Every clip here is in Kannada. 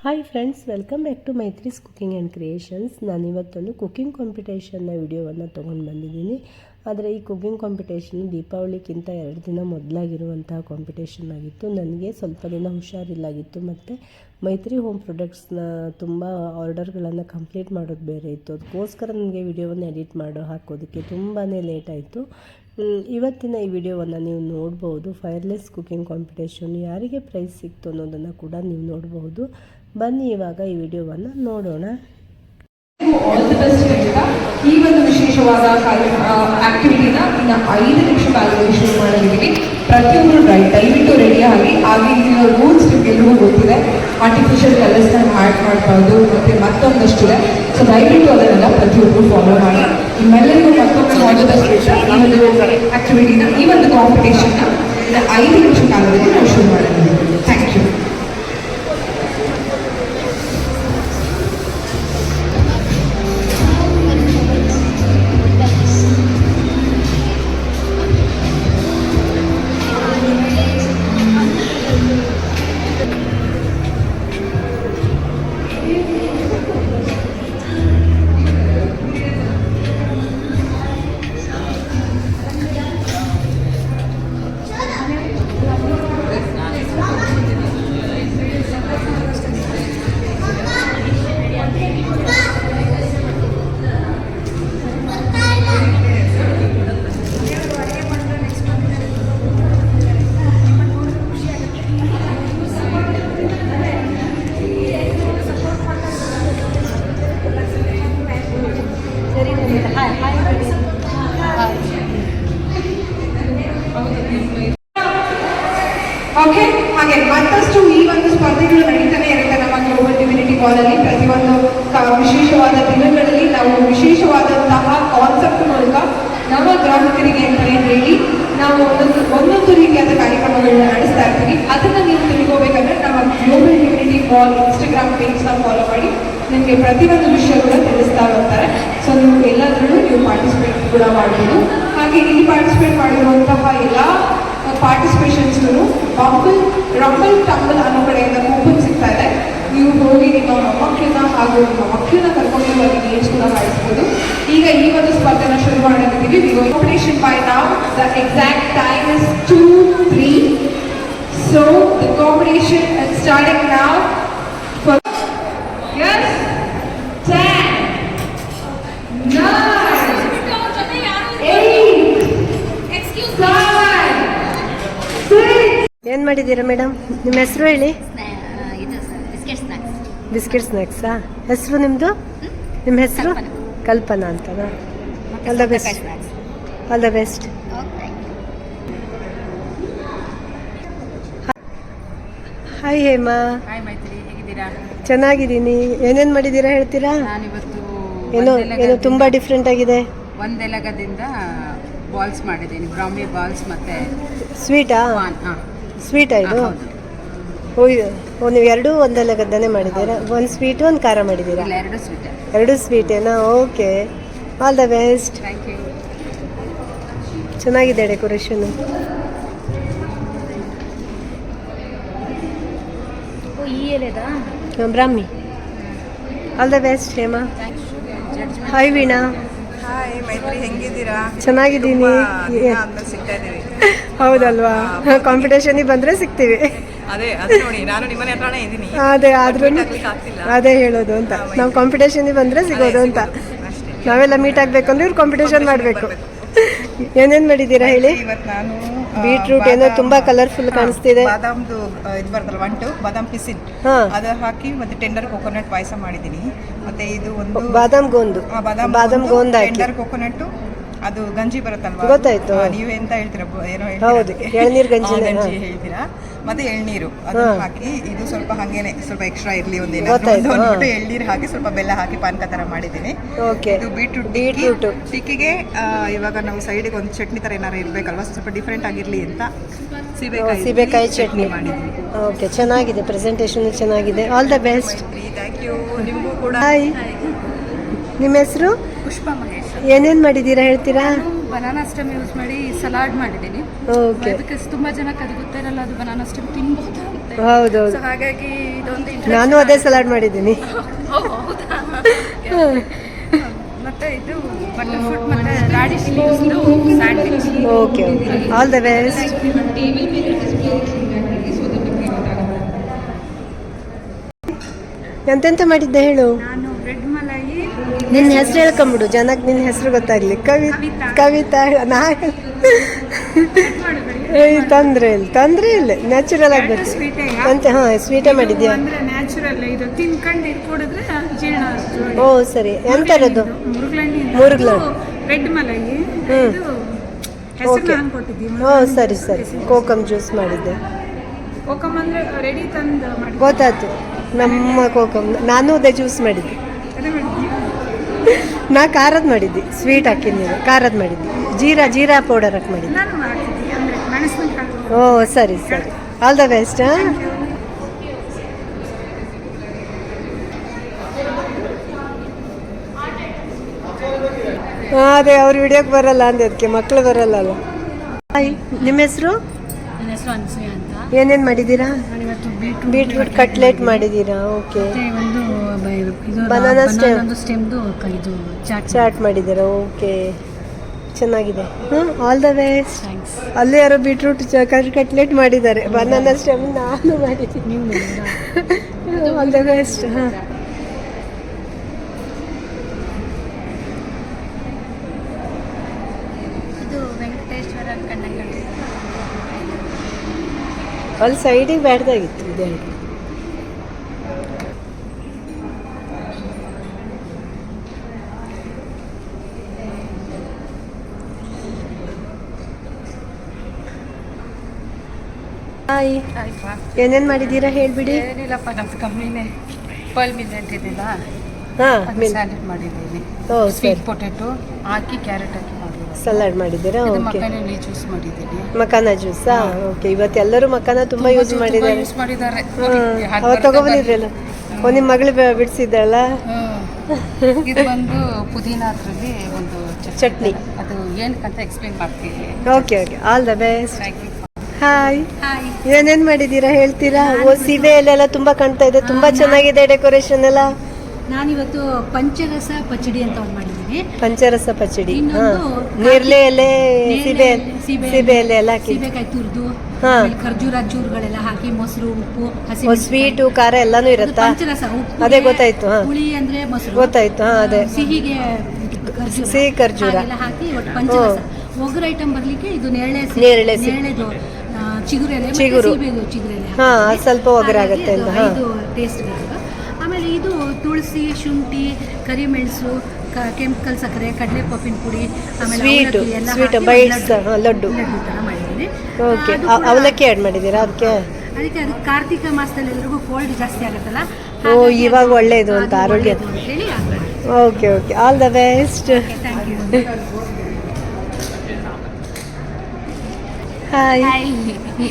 Hi friends, welcome back to Maitri's cooking and creations. ನಾನಿವತ್ತೊಂದು ಕುಕಿಂಗ್ ಕಾಂಪಿಟೇಷನ್ನ ವಿಡಿಯೋವನ್ನು ತೊಗೊಂಡು ಬಂದಿದ್ದೀನಿ. ಆದರೆ ಈ ಕುಕಿಂಗ್ ಕಾಂಪಿಟೇಷನ್ ದೀಪಾವಳಿಗಿಂತ 2 ದಿನ ಮೊದಲಾಗಿರುವಂತಹ ಕಾಂಪಿಟೇಷನ್ ಆಗಿತ್ತು. ನನಗೆ ಸ್ವಲ್ಪ ದಿನ ಹುಷಾರಿಲ್ಲಾಗಿತ್ತು ಮತ್ತು ಮೈತ್ರಿ ಹೋಮ್ ಪ್ರಾಡಕ್ಟ್ಸ್ನ ತುಂಬ ಆರ್ಡರ್ಗಳನ್ನು ಕಂಪ್ಲೀಟ್ ಮಾಡೋದು ಬೇರೆ ಇತ್ತು. ಅದಕ್ಕೋಸ್ಕರ ನನಗೆ ವಿಡಿಯೋವನ್ನು ಎಡಿಟ್ ಹಾಕೋದಕ್ಕೆ ತುಂಬಾ ಲೇಟ್ ಆಯಿತು. ಇವತ್ತಿನ ಈ ವಿಡಿಯೋವನ್ನು ನೀವು ನೋಡ್ಬೋದು. ಫೈರ್ಲೆಸ್ ಕುಕಿಂಗ್ ಕಾಂಪಿಟೇಷನ್ ಯಾರಿಗೆ ಪ್ರೈಸ್ ಸಿಕ್ತು ಅನ್ನೋದನ್ನು ಕೂಡ ನೀವು ನೋಡಬಹುದು. ಬನ್ನಿ ಇವಾಗ ಈ ವಿಡಿಯೋವನ್ನು ನೋಡೋಣ. ಈ ಒಂದು ವಿಶೇಷವಾದ ಆಕ್ಟಿವಿಟಿನ ಇನ್ನು 5 ನಿಮಿಷ ಕಾಲದಲ್ಲಿ ಶುರು ಮಾಡಿದ್ದೀವಿ. ಪ್ರತಿಯೊಬ್ಬರು ದಯವಿಟ್ಟು ರೆಡಿ ಆಗಿ. ಹಾಗೆ ಇಲ್ಲಿನ ರೂಲ್ಸ್ ನಿಮಗೆಲ್ಲರೂ ಗೊತ್ತಿದೆ. ಆರ್ಟಿಫಿಷಿಯಲ್ ಕಲರ್ಸ್ನ ಆ್ಯಡ್ ಮಾಡ್ಬಾರ್ದು ಮತ್ತು ಮತ್ತೊಂದಷ್ಟಿದೆ. ಸೊ ದಯವಿಟ್ಟು ಅದನ್ನೆಲ್ಲ ಪ್ರತಿಯೊಬ್ಬರು ಫಾಲೋ ಮಾಡಿ. ನಿಮ್ಮೆಲ್ಲರಿಗೂ ಮತ್ತೊಮ್ಮೆ ಆಲ್ ಈ ಒಂದು ಆಕ್ಟಿವಿಟಿನ, ಈ ಒಂದು ಕಾಂಪಿಟೇಷನ್ನ 5 ನಿಮಿಷ ಕಾಲದಲ್ಲಿ ನಾವು ಶುರು ಮಾಡಿದ್ದೀವಿ. Thank you. ಓಕೆ, ಹಾಗೆ ಮತ್ತಷ್ಟು ಈ ಒಂದು ಸ್ಪರ್ಧೆಗಳು ನಡೀತಾನೆ ಇರುತ್ತೆ ನಮ್ಮ ಗ್ಲೋಬಲ್ ಡಿವಿನಿಟಿ ಕಾಲಲ್ಲಿ. ಪ್ರತಿಯೊಂದು ವಿಶೇಷವಾದ ದಿನಗಳಲ್ಲಿ ನಾವು ವಿಶೇಷವಾದಂತಹ ಕಾನ್ಸೆಪ್ಟ್ ಮೂಲಕ ನಮ್ಮ ಗ್ರಾಹಕರಿಗೆ ಅಂತಲೇ ಹೇಳಿ ನಾವು ಒಂದೊಂದು ರೀತಿಯಾದ ಕಾರ್ಯಕ್ರಮಗಳನ್ನ ನಡೆಸ್ತಾ ಇರ್ತೀವಿ. ಅದನ್ನು ನೀವು ತಿಳ್ಕೋಬೇಕಂದ್ರೆ ನಮ್ಮ ಗ್ಲೋಬಲ್ ಡಿವಿನಿಟಿ ಕಾಲ್ ಇನ್ಸ್ಟಾಗ್ರಾಮ್ ಪೇಜ್ನ ಫಾಲೋ ಮಾಡಿ. ನಿಮಗೆ ಪ್ರತಿಯೊಂದು ವಿಷಯ ಕೂಡ ತಿಳಿಸ್ತಾ ಇರ್ತಾರೆ. ಸೊ ನೀವು ಎಲ್ಲದರಲ್ಲೂ ನೀವು ಪಾರ್ಟಿಸಿಪೇಟ್ ಕೂಡ ಮಾಡ್ಬೋದು. ಹಾಗೆ ಇಲ್ಲಿ ಪಾರ್ಟಿಸಿಪೇಟ್ ಮಾಡಿರುವಂತಹ ಎಲ್ಲ ಪಾರ್ಟಿಸಿಪೇಷನ್ಸ್ಗೂ ರಂಬಲ್ ಟಂಬಲ್ ಅನ್ನೋ ಕಡೆಯಿಂದ ಕೂಪನ್ ಸಿಗ್ತಾ ಇದೆ. ನೀವು ಹೋಗಿ ನಿಮ್ಮ ಮೊಮ್ಮಕ್ಕಳನ್ನ ಹಾಗೂ ನಿಮ್ಮ ಮಕ್ಕಳನ್ನ ಕರ್ಕೊಂಡು ಹೋಗಿ ಗೇಮ್ಸ್ ಕೂಡ ಮಾಡಿಸ್ಬೋದು. ಈಗ ಈ ಒಂದು ಸ್ಪರ್ಧೆನ ಶುರು ಮಾಡಿದ್ದೀವಿ. ಕಾಂಪಿಟೇಷನ್ ಬೈ ನಾವ್ the exact time is 2:03. So the competition is starting ನಾವ್. Yes, 10, 9, 8, 7, 6. ಏನು ಮಾಡಿದ್ದೀರಾ ಮೇಡಮ್? ನಿಮ್ಮ ಹೆಸರು ಹೇಳಿ. ಬಿಸ್ಕೆಟ್ ಸ್ನ್ಯಾಕ್ಸಾ? ಹೆಸರು ನಿಮ್ಮದು? ನಿಮ್ಮ ಹೆಸರು? ಕಲ್ಪನಾ ಅಂತನಾ? All the best. All the best. Hi Hema. Hi ಮೈತ್ರಿ, ಹೇಗಿದ್ದೀರಾ? ಚೆನ್ನಾಗಿದ್ದೀನಿ. ಏನೇನು ಮಾಡಿದ್ದೀರಾ ಹೇಳ್ತೀರಾ? ನಾನಿವತ್ತು ಏನೋ ತುಂಬ ಡಿಫ್ರೆಂಟ್ ಆಗಿದೆ. ಒಂದೆಲಗದಿಂದ ಬಾಲ್ಸ್ ಮಾಡಿದ್ದೀನಿ, ಬ್ರಾಹ್ಮಿ ಬಾಲ್ಸ್ ಮತ್ತೆ ಸ್ವೀಟಾ? ಸ್ವೀಟಾ ಇದು? ಓ, ನೀವು ಎರಡೂ ಒಂದೆಲಗದ್ದನೇ ಮಾಡಿದ್ದೀರಾ? ಒಂದು ಸ್ವೀಟು ಒಂದು ಖಾರ ಮಾಡಿದ್ದೀರಾ? ಎರಡು ಸ್ವೀಟ್. ಎರಡು ಸ್ವೀಟೇನಾ? Okay, all the best. Thank you. ಚೆನ್ನಾಗಿದೆ decoration. Brahmi. All the best Hema. Hi Veena. Hi Maitri, ಹೆಂಗಿದ್ದೀರಾ? ಚೆನ್ನಾಗಿದ್ದೀನಿ. ಹೌದಲ್ವಾ? ಕಾಂಪಿಟೇಷನಿಗೆ ಬಂದರೆ ಸಿಗ್ತೀವಿ. ಅದೇ ನೋಡಿ, ನಾನು ನಿಮ್ಮನೆ ಹತ್ರನೇ ಇದ್ದೀನಿ. ಅದೇ ಆದ್ರೂ ಅದೇ ಹೇಳೋದು ಅಂತ. ನಾವು ಕಾಂಪಿಟೇಷನಿಗೆ ಬಂದರೆ ಸಿಗೋದು ಅಂತ. ನಾವೆಲ್ಲ ಮೀಟ್ ಆಗಬೇಕು ಅಂದ್ರೆ ಇವ್ರು ಕಾಂಪಿಟೇಷನ್ ಮಾಡಬೇಕು. ಏನೇನು ಮಾಡಿದ್ದೀರಾ ಹೇಳಿ? ಇವತ್ತು ನಾನು ಬೀಟ್ರೂಟ್ ಏನೋ ತುಂಬಾ ಕಲರ್ಫುಲ್ ಕಾಣಿಸ್ತಿದೆ. ಬಾದಾಮ್ದು ಇದು ಬರ್ತಲ್ಲ, ಒಂಟು ಬಾದಾಮ್ ಪಿಸಿನ್, ಅದು ಹಾಕಿ ಮತ್ತೆ ಟೆಂಡರ್ ಕೋಕೋನಟ್ ಪಾಯಸ ಮಾಡಿದ್ದೀನಿ. ಮತ್ತೆ ಇದು ಒಂದು ಬಾದಾಮ್ ಗೋಂದು, ಬಾದಾಮ್ ಗೋಂದು ಹಾಕಿ ಟೆಂಡರ್ ಕೋಕೋನಟ್, ಅದು ಗಂಜಿ ಬರುತ್ತಲ್ವಾ? ಗೊತ್ತಾಯ್ತು. ನೀವು ಎಂತ ಹೇಳ್ತೀರಾ? ಏನೋ ಹೌದು, ಎಳ್ನೀರು ಗಂಜಿ ಹೇಳ್ತೀರಾ. ಮತ್ತೆ ಎಳ್ನೀರು ಅದನ್ನು ಹಾಕಿ, ಇದು ಸ್ವಲ್ಪ ಹಂಗೇನೆ ಸ್ವಲ್ಪ ಎಕ್ಸ್ಟ್ರಾ ಇರ್ಲಿ ಒಂದು ಎಳ್ನೀರು ಹಾಕಿ ಸ್ವಲ್ಪ ಬೆಲ್ಲ ಹಾಕಿ ಪಾನಕ ತರ ಮಾಡಿದ್ದೀನಿ. ಇದು ಬೀಟ್ರೂಟ್ ಟಿಕ್ಕಿಗೆ. ಇವಾಗ ನಾವು ಸೈಡಿಗೆ ಒಂದು ಚಟ್ನಿ ತರ ಏನಾರು ಇರ್ಬೇಕಲ್ವಾ, ಸ್ವಲ್ಪ ಡಿಫ್ರೆಂಟ್ ಆಗಿರ್ಲಿ ಅಂತ ಸೀಬೆಕಾಯಿ ಚಟ್ನಿ ಮಾಡಿದ್ವಿ. ಓಕೆ, ಚೆನ್ನಾಗಿದೆ. ಪ್ರೆಸೆಂಟೇಷನ್ ಚೆನ್ನಾಗಿದೆ. All the best. Thank you. ನಿಮಗೂ ಕೂಡ. ಹಾಯ್, ನಿಮ್ಮ ಹೆಸರು? ಪುಷ್ಪ ಮಹೇಶ್. ಏನೇನು ಮಾಡಿದ್ದೀರಾ ಹೇಳ್ತೀರಾ? ಬನಾನಾ ಸ್ಟೆಮ್ ಯೂಸ್ ಮಾಡಿ ಸಲಾಡ್ ಮಾಡಿದ್ದೀನಿ. ಓಕೆ. ಅದಕ್ಕೆ ತುಂಬ ಜನಕ್ಕೆ ಅದು ಗೊತ್ತಿರಲ್ಲ, ಅದು ಬನಾನಾ ಸ್ಟೆಮ್ ತಿನ್ಬೋದು ಅಂತ ಹೌದೌದು. ಸೊ ಹಾಗಾಗಿ ಇದೊಂದು ನಾನು ಅದೇ ಸಲಾಡ್ ಮಾಡಿದ್ದೀನಿ. ಹೌದಾ ಮತ್ತೆ ಇದು ಬಟರ್ ಫ್ರೂಟ್ ಮತ್ತೆ ರಾಡಿಶ್ ಲೀವ್ಸ್ದು sandwich. Okay okay, all the best. ಎಂತೆಂತ ಮಾಡಿದ್ದೆ ಹೇಳು. ನಾನು ಬ್ರೆಡ್ ಮಲಾಯಿ, ನಿನ್ನ ಹೆಸರು ಹೇಳ್ಕೊಂಬಿಡು, ಜನಕ್ಕೆ ನಿನ್ನ ಹೆಸರು ಗೊತ್ತಾಗ್ಲಿ. ಕವಿತಾ ನಾ ತೊಂದರೆ ಇಲ್ಲ ನ್ಯಾಚುರಲ್ ಆಗಿ ಬರ್ತೀವಿ ಅಂತ. ಹಾಂ, ಸ್ವೀಟೇ ಮಾಡಿದ್ಯಾ? ಅಂದ್ರೆ ನ್ಯಾಚುರಲ್ ಇದು ತಿನ್ಕೊಂಡು ಇಟ್ಕೊಡಿದ್ರೆ ಜೀರ್ಣ. ಓ ಸರಿ, ಎಂಥರದ್ದು? ಮುರುಗ್ಲಣ್ಣಿ ಬ್ರೆಡ್ ಮಲಾಯಿ. ಓಕೆ. ಓ ಸರಿ ಸರಿ, ಕೋಕಮ್ ಜ್ಯೂಸ್ ಮಾಡಿದ್ದೆ. ಕೋಕಮ್ ಅಂದ್ರೆ ರೆಡಿ ತಂದು ಮಾಡಿ ಗೊತ್ತಾಯ್ತು, ನಮ್ಮ ಕೋಕಮ್. ನಾನು ಅದೇ ಜ್ಯೂಸ್ ಮಾಡಿದ್ದೆ. ಅದೇ ಮಾಡಿದ್ವಿ. ನಾ ಖಾರದ ಮಾಡಿದ್ದೆ, ಸ್ವೀಟ್ ಹಾಕಿದ್ದೀನಿ, ಖಾರದ ಮಾಡಿದ್ದೆ. ಜೀರಾ ಪೌಡರ್ ಹಾಕಿ ಮಾಡಿದ್ದೆ. ನಾನು ಮಾಡ್ತಿದ್ದೆ ಅಂದ್ರೆ ಮೆಣಸಿನಕಾಯಿ. ಓ ಸರಿ ಸರಿ, ಆಲ್ ದ ಬೆಸ್ಟ್. ಅದೇ ಅವ್ರು ವಿಡಿಯೋಕ್ಕೆ ಬರಲ್ಲ ಅಂದೆ, ಅದಕ್ಕೆ ಮಕ್ಕಳು ಬರಲ್ಲ ಅಲ್ಲ. ಹಾಯ್, ನಿಮ್ಮ ಹೆಸರು? ನನ್ನ ಹೆಸರು ಅನ್ಸೂಯ ಅಂತ. ಏನೇನು ಮಾಡಿದ್ದೀರಾ? ನಾನಿವತ್ತು ಬೀಟ್ರೂಟ್ ಕಟ್ಲೆಟ್ ಮಾಡಿದ್ದೀರಾ? ಓಕೆ. ಒಂದು ಬನಾನಾ ಸ್ಟೆಮ್ದು ಇದು ಚಾಟ್ ಮಾಡಿದ್ದೀರಾ? ಓಕೆ, ಚೆನ್ನಾಗಿದೆ. All the best. ಥ್ಯಾಂಕ್ಸ್. ಅಲ್ಲೇ ಯಾರೋ ಬೀಟ್ರೂಟ್ ಕಟ್ಲೆಟ್ ಮಾಡಿದ್ದಾರೆ. ಬನಾನಾ ಸ್ಟೆಮ್ ನಾನು ಮಾಡಿದ್ದೀನಿ. All the best. ಹಾಂ, ಇದು ವೆಂಕಟೇಶ್ವರ ಕಣ್ಣಂಗಡಿ. ಅಲ್ಲಿ ಸೈಡಿಗೆ ಬ್ಯಾಡ್ದಾಗಿತ್ತು ಇದೆ. ಹಾಯ್, ಏನೇನು ಮಾಡಿದ್ದೀರಾ ಹೇಳ್ಬಿಡಿ. ಏನಿಲ್ಲಪ್ಪ, ನಮ್ದು ಕಮ್ಮಿನೇ. ಪರ್ಲ್ ಮಿಲೆಟ್ ಇದೆಯಲ್ಲ, ಹಾಂ, ಸ್ಯಾಲೆಡ್ ಮಾಡಿದ್ದೀನಿ. ಓ ಸ್ವೀಟ್ ಸರಿ, ಪೊಟೆಟೊ ಹಾಕಿ ಕ್ಯಾರೆಟ್ ಹಾಕಿ ಮಾಡಿದ್ದೀನಿ. ಸಲಾಡ್ ಮಾಡಿದ್ದೀರಾ? ಓಕೆ. ಮಕ್ಕಳಲ್ಲಿ ಜ್ಯೂಸ್ ಮಾಡಿದ್ದೀನಿ. ಮಕಾನ ಜ್ಯೂಸಾ? ಓಕೆ. ಇವತ್ತು ಎಲ್ಲರೂ ಮಕಾನ ತುಂಬ ಯೂಸ್ ಮಾಡಿದ್ದಾರೆ. ಯೂಸ್ ಮಾಡಿದ್ದಾರೆ. ಅವತ್ತು ತಗೊಬಂದಿದ್ರಲ್ಲ, ಓ ನಿಮ್ಮ ಮಗಳು ಬಿಡಿಸಿದ್ದಲ್ಲ. ಇದು ಬಂದು ಪುದೀನ ಅದರಲ್ಲಿ ಒಂದು ಚಟ್ನಿ. ಅದು ಏನಕ್ಕಂತ ಎಕ್ಸ್ಪ್ಲೇನ್ ಮಾಡ್ತೀನಿ. Okay okay, all the best. Thank you. Hi, hi. ಏನೇನು ಮಾಡಿದ್ದೀರಾ ಹೇಳ್ತೀರಾ? ಓ ಸೀಬೆ ಎಲೆಲ್ಲ ತುಂಬ ಕಾಣ್ತಾ ಇದೆ, ತುಂಬ ಚೆನ್ನಾಗಿದೆ ಡೆಕೋರೇಷನ್ ಎಲ್ಲ. ನಾನಿವತ್ತು ಪಂಚರಸ ಪಚಡಿ ಅಂತ ಒಂದು ಮಾಡಿದ್ದೀನಿ. ಪಂಚರಸ ಪಚಡಿ. ಇನ್ನೊಂದು ಹಾಂ, ನೇರಳೆ ಎಲೆ, ಸೀಬೆ ಎಲೆ ಎಲ್ಲ ಹಾಕಿ. ಸೀಬೆಕಾಯಿ ತುರಿದು, ಹಾಂ. ಖರ್ಜೂರ ಚೂರುಗಳೆಲ್ಲ ಹಾಕಿ, ಮೊಸರು, ಉಪ್ಪು, ಹಸಿ ಓ ಸ್ವೀಟು ಖಾರ ಎಲ್ಲಾನು ಇರುತ್ತಾ? ಪಂಚರಸ. ಉಪ್ಪು ಅದೇ ಗೊತ್ತಾಯ್ತು. ಹಾಂ, ಹುಳಿ ಅಂದ್ರೆ ಮೊಸರು, ಗೊತ್ತಾಯ್ತು. ಹಾಂ, ಅದೇ ಸಿಹಿಗೆ ಸಿಹಿ ಖರ್ಜೂರ ಹಾಗೆಲ್ಲ ಹಾಕಿ ಒಟ್ಟು ಪಂಚರಸ. ಒಗ್ಗರ ಐಟಮ್ ಬರ್ಲಿಕ್ಕೆ ಇದು ನೇರಳೆ ನೇರಳೆದು ಚಿಗುರೆಲೆ, ಚಿಗುರು. ಚಿಗುರೆಲೆ ಹಾಂ, ಅದು ಸ್ವಲ್ಪ ಒಗರಾಗತ್ತೆ ಅಂತ. ಹಾಂ, ಇದು ಟೇಸ್ಟ್ ಬರ್ತದೆ. ಆಮೇಲೆ ಇದು ತುಳಸಿ, ಶುಂಠಿ, ಕರಿಮೆಣಸು, ಕೆಂಪು ಸಕ್ಕರೆ, ಕಡಲೆ ಪಪ್ಪಿನ ಪುಡಿ, ಆಮೇಲೆ ಸ್ವೀಟು ಅವಲಕ್ಕಿ ಎಲ್ಲ ಸ್ವೀಟ್ ಹಾಕಿ ಬೈಟ್ಸ್ ಲಡ್ಡು. ಥರ ಮಾಡಿದ್ದೀನಿ. ಓಕೆ, ಅದು ಕೂಡ ಅವಲಕ್ಕಿ ಆ್ಯಡ್ ಮಾಡಿದ್ದೀರಾ ಅದಕ್ಕೆ? ಅದಕ್ಕೆ ಅದು ಕಾರ್ತಿಕ ಮಾಸದಲ್ಲಿ ಎಲ್ರಿಗೂ ಕೋಲ್ಡ್ ಜಾಸ್ತಿ ಆಗುತ್ತಲ್ಲ. ಓ, ಇವಾಗ ಒಳ್ಳೆಯದು ಅಂತ ಆರೋಗ್ಯ. ಅಂತೇಳಿ okay okay, all the best. Thank you. Hi,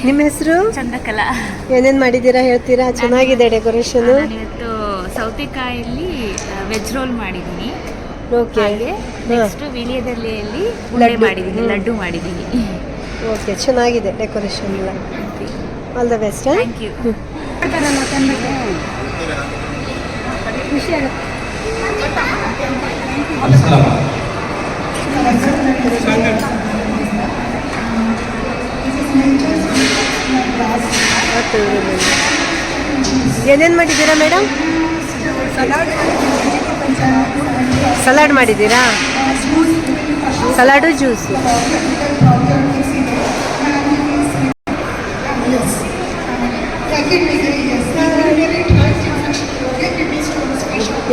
ನಿಮ್ಮ ಹೆಸರು? ಚಂದ್ರಕಲಾ. ಏನೇನು ಮಾಡಿದ್ದೀರಾ ಹೇಳ್ತೀರಾ? ಚೆನ್ನಾಗಿದೆ ಡೆಕೋರೇಷನ್. ನಾನಿವತ್ತು ಸೌತೆಕಾಯಲ್ಲಿ ವೆಜ್ ರೋಲ್ ಮಾಡಿದ್ದೀನಿ. ಓಕೆ. ಹಾಗೆ ನೆಕ್ಸ್ಟ್ ವೀಳ್ಯದೆಲೆಯಲ್ಲಿ ಉಂಡೆ ಮಾಡಿದ್ದೀನಿ, ಲಡ್ಡು ಮಾಡಿದ್ದೀನಿ. ಓಕೆ, ಚೆನ್ನಾಗಿದೆ ಡೆಕೋರೇಷನ್ ಎಲ್ಲ. All the best. Thank you. ಖುಷಿ ಆಗುತ್ತೆ. ಏನೇನು ಮಾಡಿದ್ದೀರಾ ಮೇಡಮ್? ಸಲಾಡ್ ಮಾಡಿದ್ದೀರಾ? Salad juice.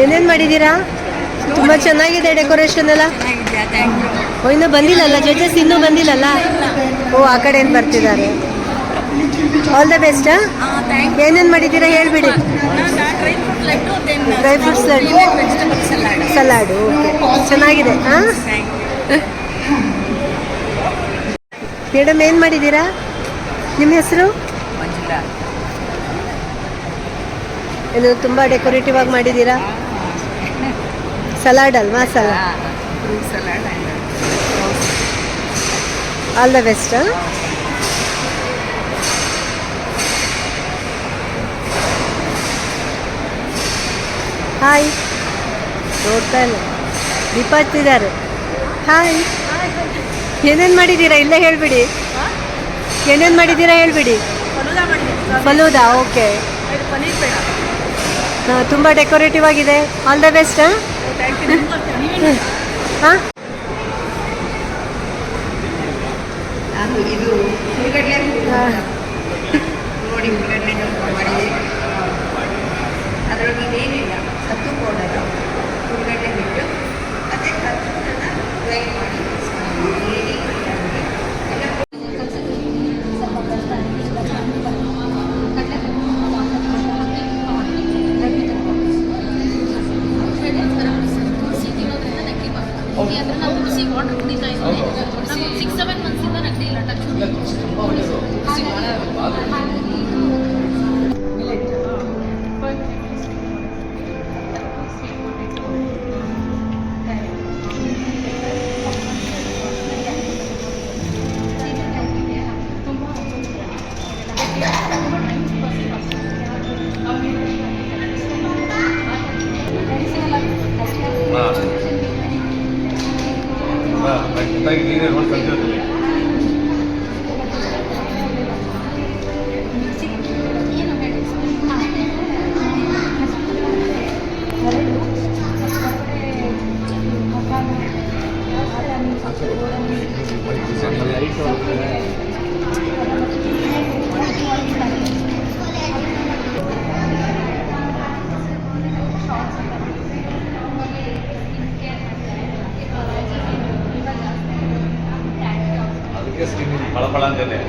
ಏನೇನು ಮಾಡಿದ್ದೀರಾ? ತುಂಬ ಚೆನ್ನಾಗಿದೆ ಡೆಕೋರೇಷನ್ ಎಲ್ಲ. ಓ, ಇನ್ನೂ ಬಂದಿಲ್ಲಲ್ಲ ಜಡ್ಜಸ್? ಇನ್ನೂ ಬಂದಿಲ್ಲಲ್ಲ? ಓ, ಆ ಕಡೆ ಏನು ಬರ್ತಿದ್ದಾರೆ. All the best. ಏನೇನು ಮಾಡಿದ್ದೀರಾ ಹೇಳ್ಬಿಡಿ. Dry fruits salad. ಓಕೆ, ಚೆನ್ನಾಗಿದೆ. ಹಾಂ ಮೇಡಮ್, ಏನು ಮಾಡಿದ್ದೀರಾ? ನಿಮ್ಮ ಹೆಸರು? ಏನು ತುಂಬ ಡೆಕೋರೇಟಿವ್ ಆಗಿ ಮಾಡಿದ್ದೀರಾ? ಸಲಾಡ್ ಅಲ್ವಾ? Salad. All the best. Hi. ನೋಡ್ತಾ ಇಲ್ಲ, ದೀಪ ಹಚ್ತಿದ್ದಾರೆ. ಹಾಯ್. ಏನೇನು ಮಾಡಿದ್ದೀರಾ ಇಲ್ಲೇ ಹೇಳ್ಬಿಡಿ. ಏನೇನು ಮಾಡಿದ್ದೀರಾ ಹೇಳ್ಬಿಡಿ. ಫಲೂದಾ, ಓಕೆ. ಹಾಂ, ತುಂಬ ಡೆಕೋರೇಟಿವ್ ಆಗಿದೆ. All the best. ಹಾಂ, ಇದು ಹುಡುಗಡ್ಲೆ ನೋಡಿ, ಹುಡುಗಡ್ಲೆ ಮಾಡಿದೆ. ಅದರೊಳಗೆ ಏನಿಲ್ಲ, ಸತ್ತು ಪೌಡರು, ಹುಡುಗಡ್ಲೆ ಬಿಟ್ಟು ಮತ್ತು ಕತ್ತನ್ನು ಗ್ರೈಂಡ್ ಮಾಡಿ ನೀರೇ ನೋಡಿ ಕಲ್ತಿರ್ತೀವಿ. ಅದಕ್ಕೆ ಸ್ಕಿನ್ ಫಳಫಳ ಅಂತೇನೆ.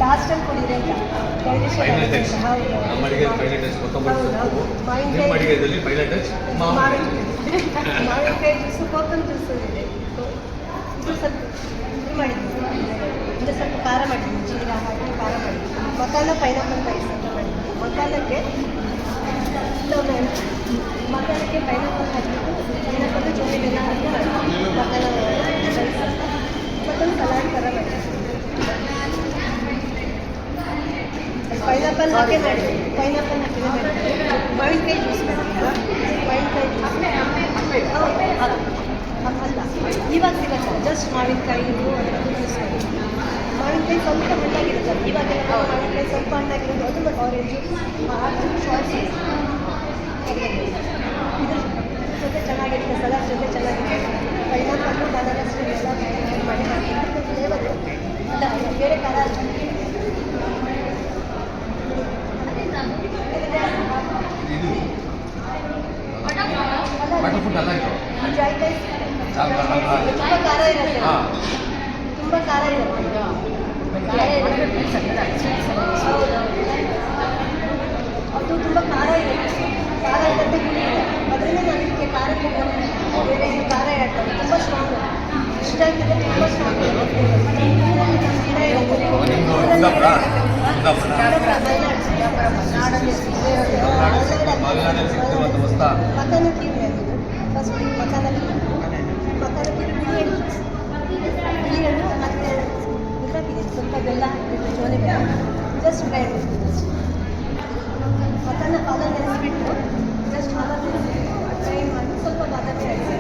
ಲಾಸ್ಟಲ್ಲಿ ಕುಡಿದ್ರೆ ಅಂತ ಫೈನಲ್ ಟಚ್. ನಮ್ಮ ಅಡಿಗೆ ಫೈನಲ್ ಟಚ್ ಕೊತ್ತಂಬರಿ ಸೊಪ್ಪು, ನಿಮ್ಮ ಅಡಿಗೆದಲ್ಲಿ ಫೈನಲ್ ಟಚ್ ಮಾವಿನಕಾಯಿ ಜ್ಯೂಸು, ಕೋಕಮ್ ಜ್ಯೂಸು ಇದೆ. ಇದು ಸ್ವಲ್ಪ ಇದು ಮಾಡಿದ್ದೀನಿ, ಇದು ಸ್ವಲ್ಪ ಖಾರ ಮಾಡಿದ್ದೀನಿ, ಜೀರಾ ಹಾಕಿ ಖಾರ ಮಾಡಿದ್ದೀನಿ. ಮಸಾಲ ಪೈನಾಪಲ್ ರೈಸ್ ಅಂತ ಮಾಡಿದ್ದೀನಿ. ಮಸಾಲಕ್ಕೆ ಪೈನಾಪಲ್ ಹಾಕಿಬಿಟ್ಟು ಪೈನಾಪಲ್ ಜೋಡಿ ಬೆಲ್ಲ ಹಾಕಿ ಮಾಡಿದ್ದೀನಿ ಮಸಾಲ ರೈಸ್ ಅಂತ. ಮತ್ತೊಂದು ಸಲಾಡ್ ಥರ ಮಾಡಿದ್ದೀನಿ. ಪೈನಾಪಲ್ ಹಾಕಿ ಮಾಡಿದ್ದೀನಿ, ಪೈನಾಪಲ್ ಹಾಕಿದ್ರೆ ಮಾಡಿದ್ದೀನಿ. ಮಾವಿನಕಾಯಿ ಜ್ಯೂಸ್ ಮಾಡಿದ್ದೀನಿ. ಮಾವಿನಕಾಯಿ ಜ್ಯೂಸ್ ಅಲ್ಲ, ಇವಾಗ ಸಿಗಲ್ಲ, ಜಸ್ಟ್ ಮಾವಿನಕಾಯಿ ಅದರದ್ದು ಜ್ಯೂಸ್ ಮಾಡಿದ್ದೀನಿ. ಮಾವಿನಕಾಯಿ ಸ್ವಲ್ಪ ಹಣ್ಣಾಗಿರುತ್ತೆ, ಇವಾಗೆಲ್ಲ ಮಾವಿನಕಾಯಿ ಸ್ವಲ್ಪ ಹಣ್ಣಾಗಿರೋದು ಅದು ಮತ್ತು ಆರೆಂಜು ಶಾರ್ಟ್ಸ್ ಇದ್ರ ಜೊತೆ ಚೆನ್ನಾಗಿರುತ್ತೆ, ಸಲಾಡ್ ಜೊತೆ ಚೆನ್ನಾಗಿರುತ್ತೆ. ಪೈನಾಪಲ್ಲು ಬನಾನಾ ಸ್ಟೀಲ್ ಎಲ್ಲ ಮಾಡಿ ಮಾಡ್ತೀನಿ ಫ್ಲೇವರು ಅಲ್ಲ ಬೇರೆ ಖಾರ ಬಟರ್ ಫುಡ್ ಅಲ್ಲ ಇದು. ಜಾಯ್ಕಾಯಿ ತುಂಬ ಖಾರ ಇರುತ್ತೆ, ತುಂಬ ಖಾರ ಇರುತ್ತೆ. ಹೌದು, ಅದು ತುಂಬ ಖಾರ ಇರುತ್ತೆ, ಖಾರ ಇರುತ್ತೆ, ಹುಳಿ ಇದೆ. ಅದರಿಂದ ನಾನು ಇದಕ್ಕೆ ಖಾರ ಬೇರೆ ಏನು ಖಾರ ಹೇಳ್ತಾರೆ, ತುಂಬ ಸ್ಟ್ರಾಂಗ್ ಇಷ್ಟ ಆಗ್ತದೆ, ತುಂಬ ಸ್ಟ್ರಾಂಗ್ ಇರುತ್ತೆ. ಮಕ್ಕನ ಕೀರೆ ಅದು ಫಸ್ಟ್ ಮಕ್ಕನ ಕೀರೆ ಬಿಳಿ ಹಣ್ಣು ಮತ್ತು ಇದಾಗಿದೆ, ಸ್ವಲ್ಪ ಬೆಲ್ಲ ಹಾಕಿಬಿಟ್ಟು ಜೋನಿ ಬೆಲ್ಲ ಜಸ್ಟ್ ಫ್ರೈ ಮಕ್ಕನ ಹಾಲ ನೆನೆಸ್ಬಿಟ್ಟು ಜಸ್ಟ್ ಹಾಲ ಫ್ರೈ ಮಾಡಿ ಸ್ವಲ್ಪ ಬಾದಾಮಿ ಹಾಕಿ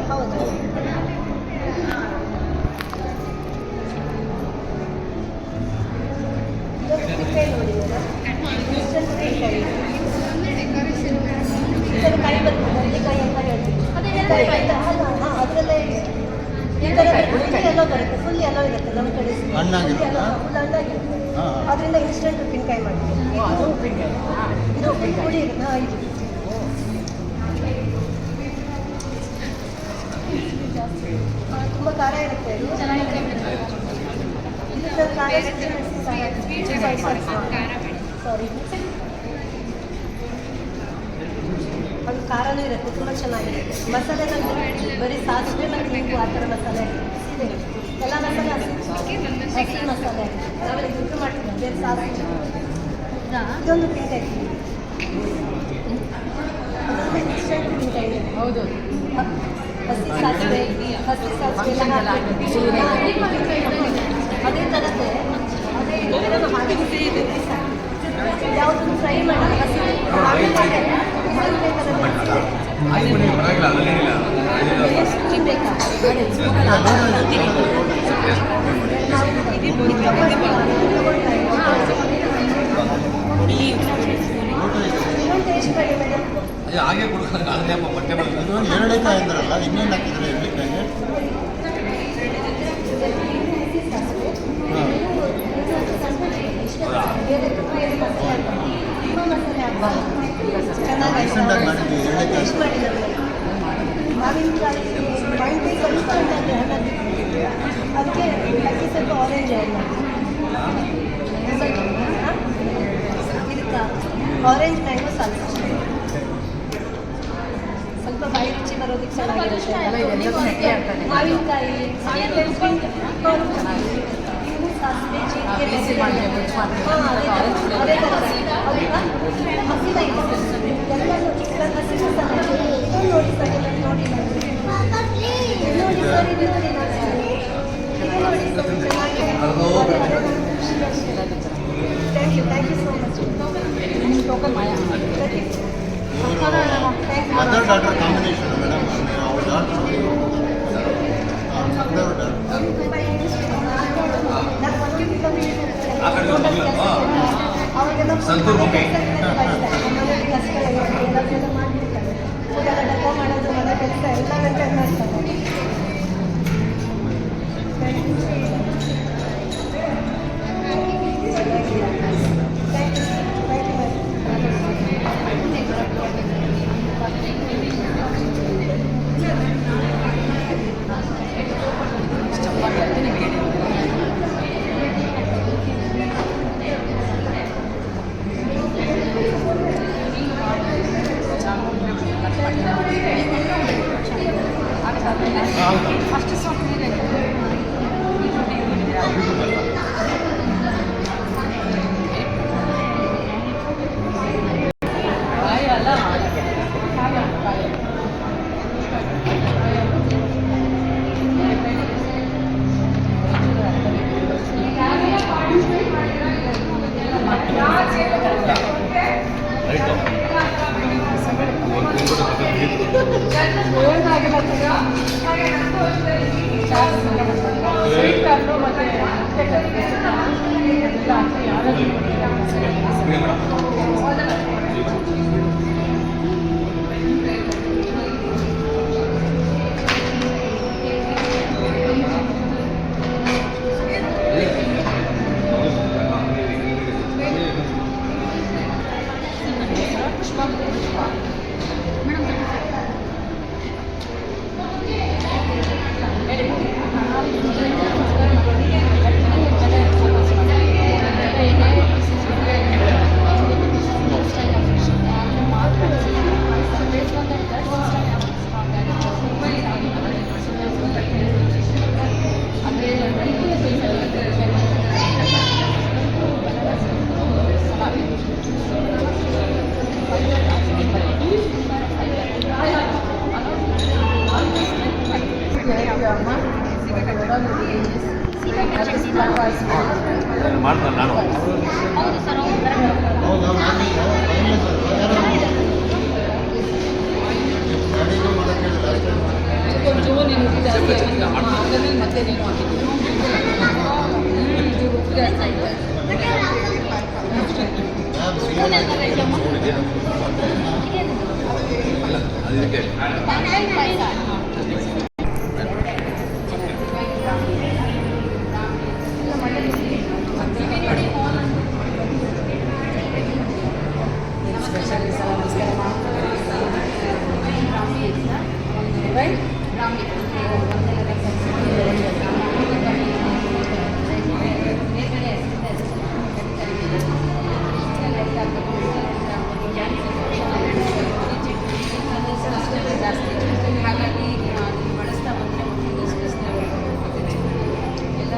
ಹೌದು. ಉಪ್ಪಿನಕಾಯಿ ನೋಡಿ ಇನ್ಸ್ಟೆಂಟ್ ಉಪ್ಪಿನಕಾಯಿ, ಇದರಲ್ಲಿ ಕಾಯಿ ಬರ್ತದೆ, ನೆಲ್ಲಿಕಾಯಿ ಅಂತ ಹೇಳ್ತೀವಿ. ಹಾಂ ಅದರಲ್ಲೇ ಈ ಥರ ಎಲ್ಲೋ ಬರುತ್ತೆ, ಫುಲ್ ಎಲ್ಲೋ ಇರುತ್ತೆ ನಮ್ಮ ಕಡೆ, ಫುಲ್ ಹಣ್ಣಾಗಿರುತ್ತೆ. ಅದರಿಂದ ಇನ್ಸ್ಟೆಂಟ್ ಉಪ್ಪಿನಕಾಯಿ ಮಾಡ್ತೀವಿ. ಇದು ಉಪ್ಪಿನ ಪುಡಿ ಇರುತ್ತೆ. ಹಾಂ ಇದು ತುಂಬ ಖಾರ ಇರುತ್ತೆ, ಇದು ಸಾರಿ ಅದು ಖಾರನೂ ಇರುತ್ತೆ, ತುಂಬ ಚೆನ್ನಾಗಿರುತ್ತೆ. ಮಸಾಲೆಗಳು ಬರೀ ಸಾಸಿವೆ ಮತ್ತು ಹಿಂಗು ಆ ಥರ ಮಸಾಲೆ ಇದೆ, ಎಲ್ಲ ಮಸಾಲೆ ಹಸಿ ಮಸಾಲೆ ನಾವೆಲ್ಲ ದುಡ್ಡು ಮಾಡ್ತೀವಿ, ಬೇರೆ ಸಾಸಿವೆ ಇದೊಂದು ಉಪ್ಪಿನಕಾಯಿ ಇನ್ಸ್ಟೆಂಟ್ ಉಪ್ಪಿನಕಾಯಿ ಇದೆ. ಹೌದು, ಹಸಿ ಸಾಸಿವೆ ಎಲ್ಲ ಹಾಕಿ ಅದೇ ಥರದ್ದೇ ಅದೇ ಯಾವುದನ್ನು ಫ್ರೈ ಮಾಡಿ ಹಸಿ ಎಷ್ಟು ಬೇಕಾ ಟೇಸ್ಟ್ ಮಾಡಿ ಮೇಡಮ್. ಹಾಗೆ ಕೊಡ್ತಾರೆ ಅದನ್ನೇ ಬಟ್ಟೆ ಮಾಡೋದು. ಎರಡೇಕಾಯಿ ಅಂದ್ರಲ್ಲ, ಇನ್ನೇನು ಹಾಕಿದ್ರೆ ಎರಡೇಕಾಯಿಗೆ? ರೀಸೆಂಟಾಗಿ ಮಾಡಿದ್ವಿ ಎರಡೇಕಾಯಿ. ಮಾವಿನಕಾಯಿ ಸ್ವಲ್ಪ ಅದಕ್ಕೆ ಅಕ್ಕಿ ಸ್ವಲ್ಪ ಆರೆಂಜ್ ಇದಕ್ಕೆ ಆರೆಂಜ್ ಮ್ಯಾಂಗೋ ಸಾಲ್ಸ ಸ್ವಲ್ಪ ಬಾಯಿ ರುಚಿ ಬರೋದಕ್ಕೆ ಚೆನ್ನಾಗಿರುತ್ತೆ. ಮಾವಿನಕಾಯಿ ಇವು ಸಾಸಿವೆ ಜೀರಿಗೆ ಅದೇ ಥರ ಹಸಿದಾಗಿ ಎಲ್ಲನೂ ಹಸಿ ಮಸಾಲೆ ಇದನ್ನು ನೋಡಿ ಸರ್, ಇದನ್ನು ನೋಡಿ ನೋಡಿ ಸರ್, ಇದು ನೋಡಿ ಇದು ನೋಡಿ ಸರ್, ಚೆನ್ನಾಗಿದೆ. Thank you so much. Mother daughter combination madam, ಅವ್ರ ಡಾಟರ್ ಸಂತೂರ್ ಗೋಪಿ ಡಬ್ಬ ಮಾಡೋದು, ಮನೆ ಕೆಲಸ ಎಲ್ಲ ಮೇಂಟೈನ್ ಮಾಡ್ತಾರೆ. ಮಾಡ್ತಾರೆ ನಾನು ಹೌದಾ ಗಾಡಿಗೂ ಮಾಡೋಕ್ಕೆ ಅದಕ್ಕೆ ಹಾಗಾಗಿ ಬಳಸ್ತಾ ಬಂದರೆ ಎಲ್ಲ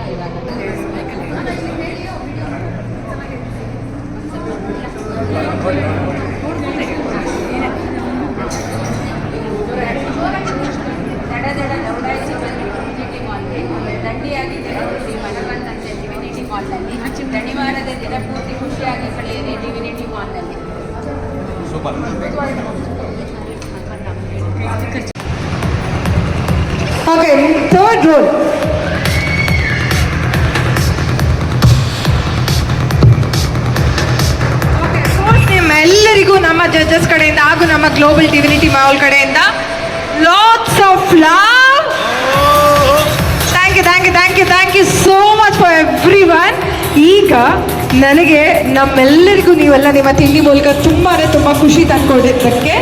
ದಡ ದೌಡಾಯಿಸಿ ಬಂದು ಡಿವಿನಿಟಿ ಮಾಲ್ಗೆ ದಂಡಿಯಾಗಿ ಶ್ರೀ ಮನವಂತಂತೆ ಡಿವಿನಿಟಿ ಮಾಲ್ನಲ್ಲಿ ದಣಿವಾರದ ದಿನ ಪೂರ್ತಿ ಖುಷಿಯಾಗಿ ಕಳೆಯಿರಿ ಡಿವಿನಿಟಿ ಮಾಲ್ನಲ್ಲಿ. ಸೂಪರ್. Okay, third roll. ನಿಮ್ಮೆಲ್ಲರಿಗೂ ನಮ್ಮ ಜಡ್ಜಸ್ ಕಡೆಯಿಂದ ಹಾಗೂ ನಮ್ಮ ಗ್ಲೋಬಲ್ ಡಿವಿನಿಟಿ ಮಾಲ್ ಕಡೆಯಿಂದ lots of love. Thank you so much for everyone. ಈಗ ನನಗೆ ನಮ್ಮೆಲ್ಲರಿಗೂ ನೀವೆಲ್ಲ ನಿಮ್ಮ ತಿಂಡಿ ಮೂಲಕ ತುಂಬ ಖುಷಿ ತಂದ್ಕೊಂಡಿದ್ದಕ್ಕೆ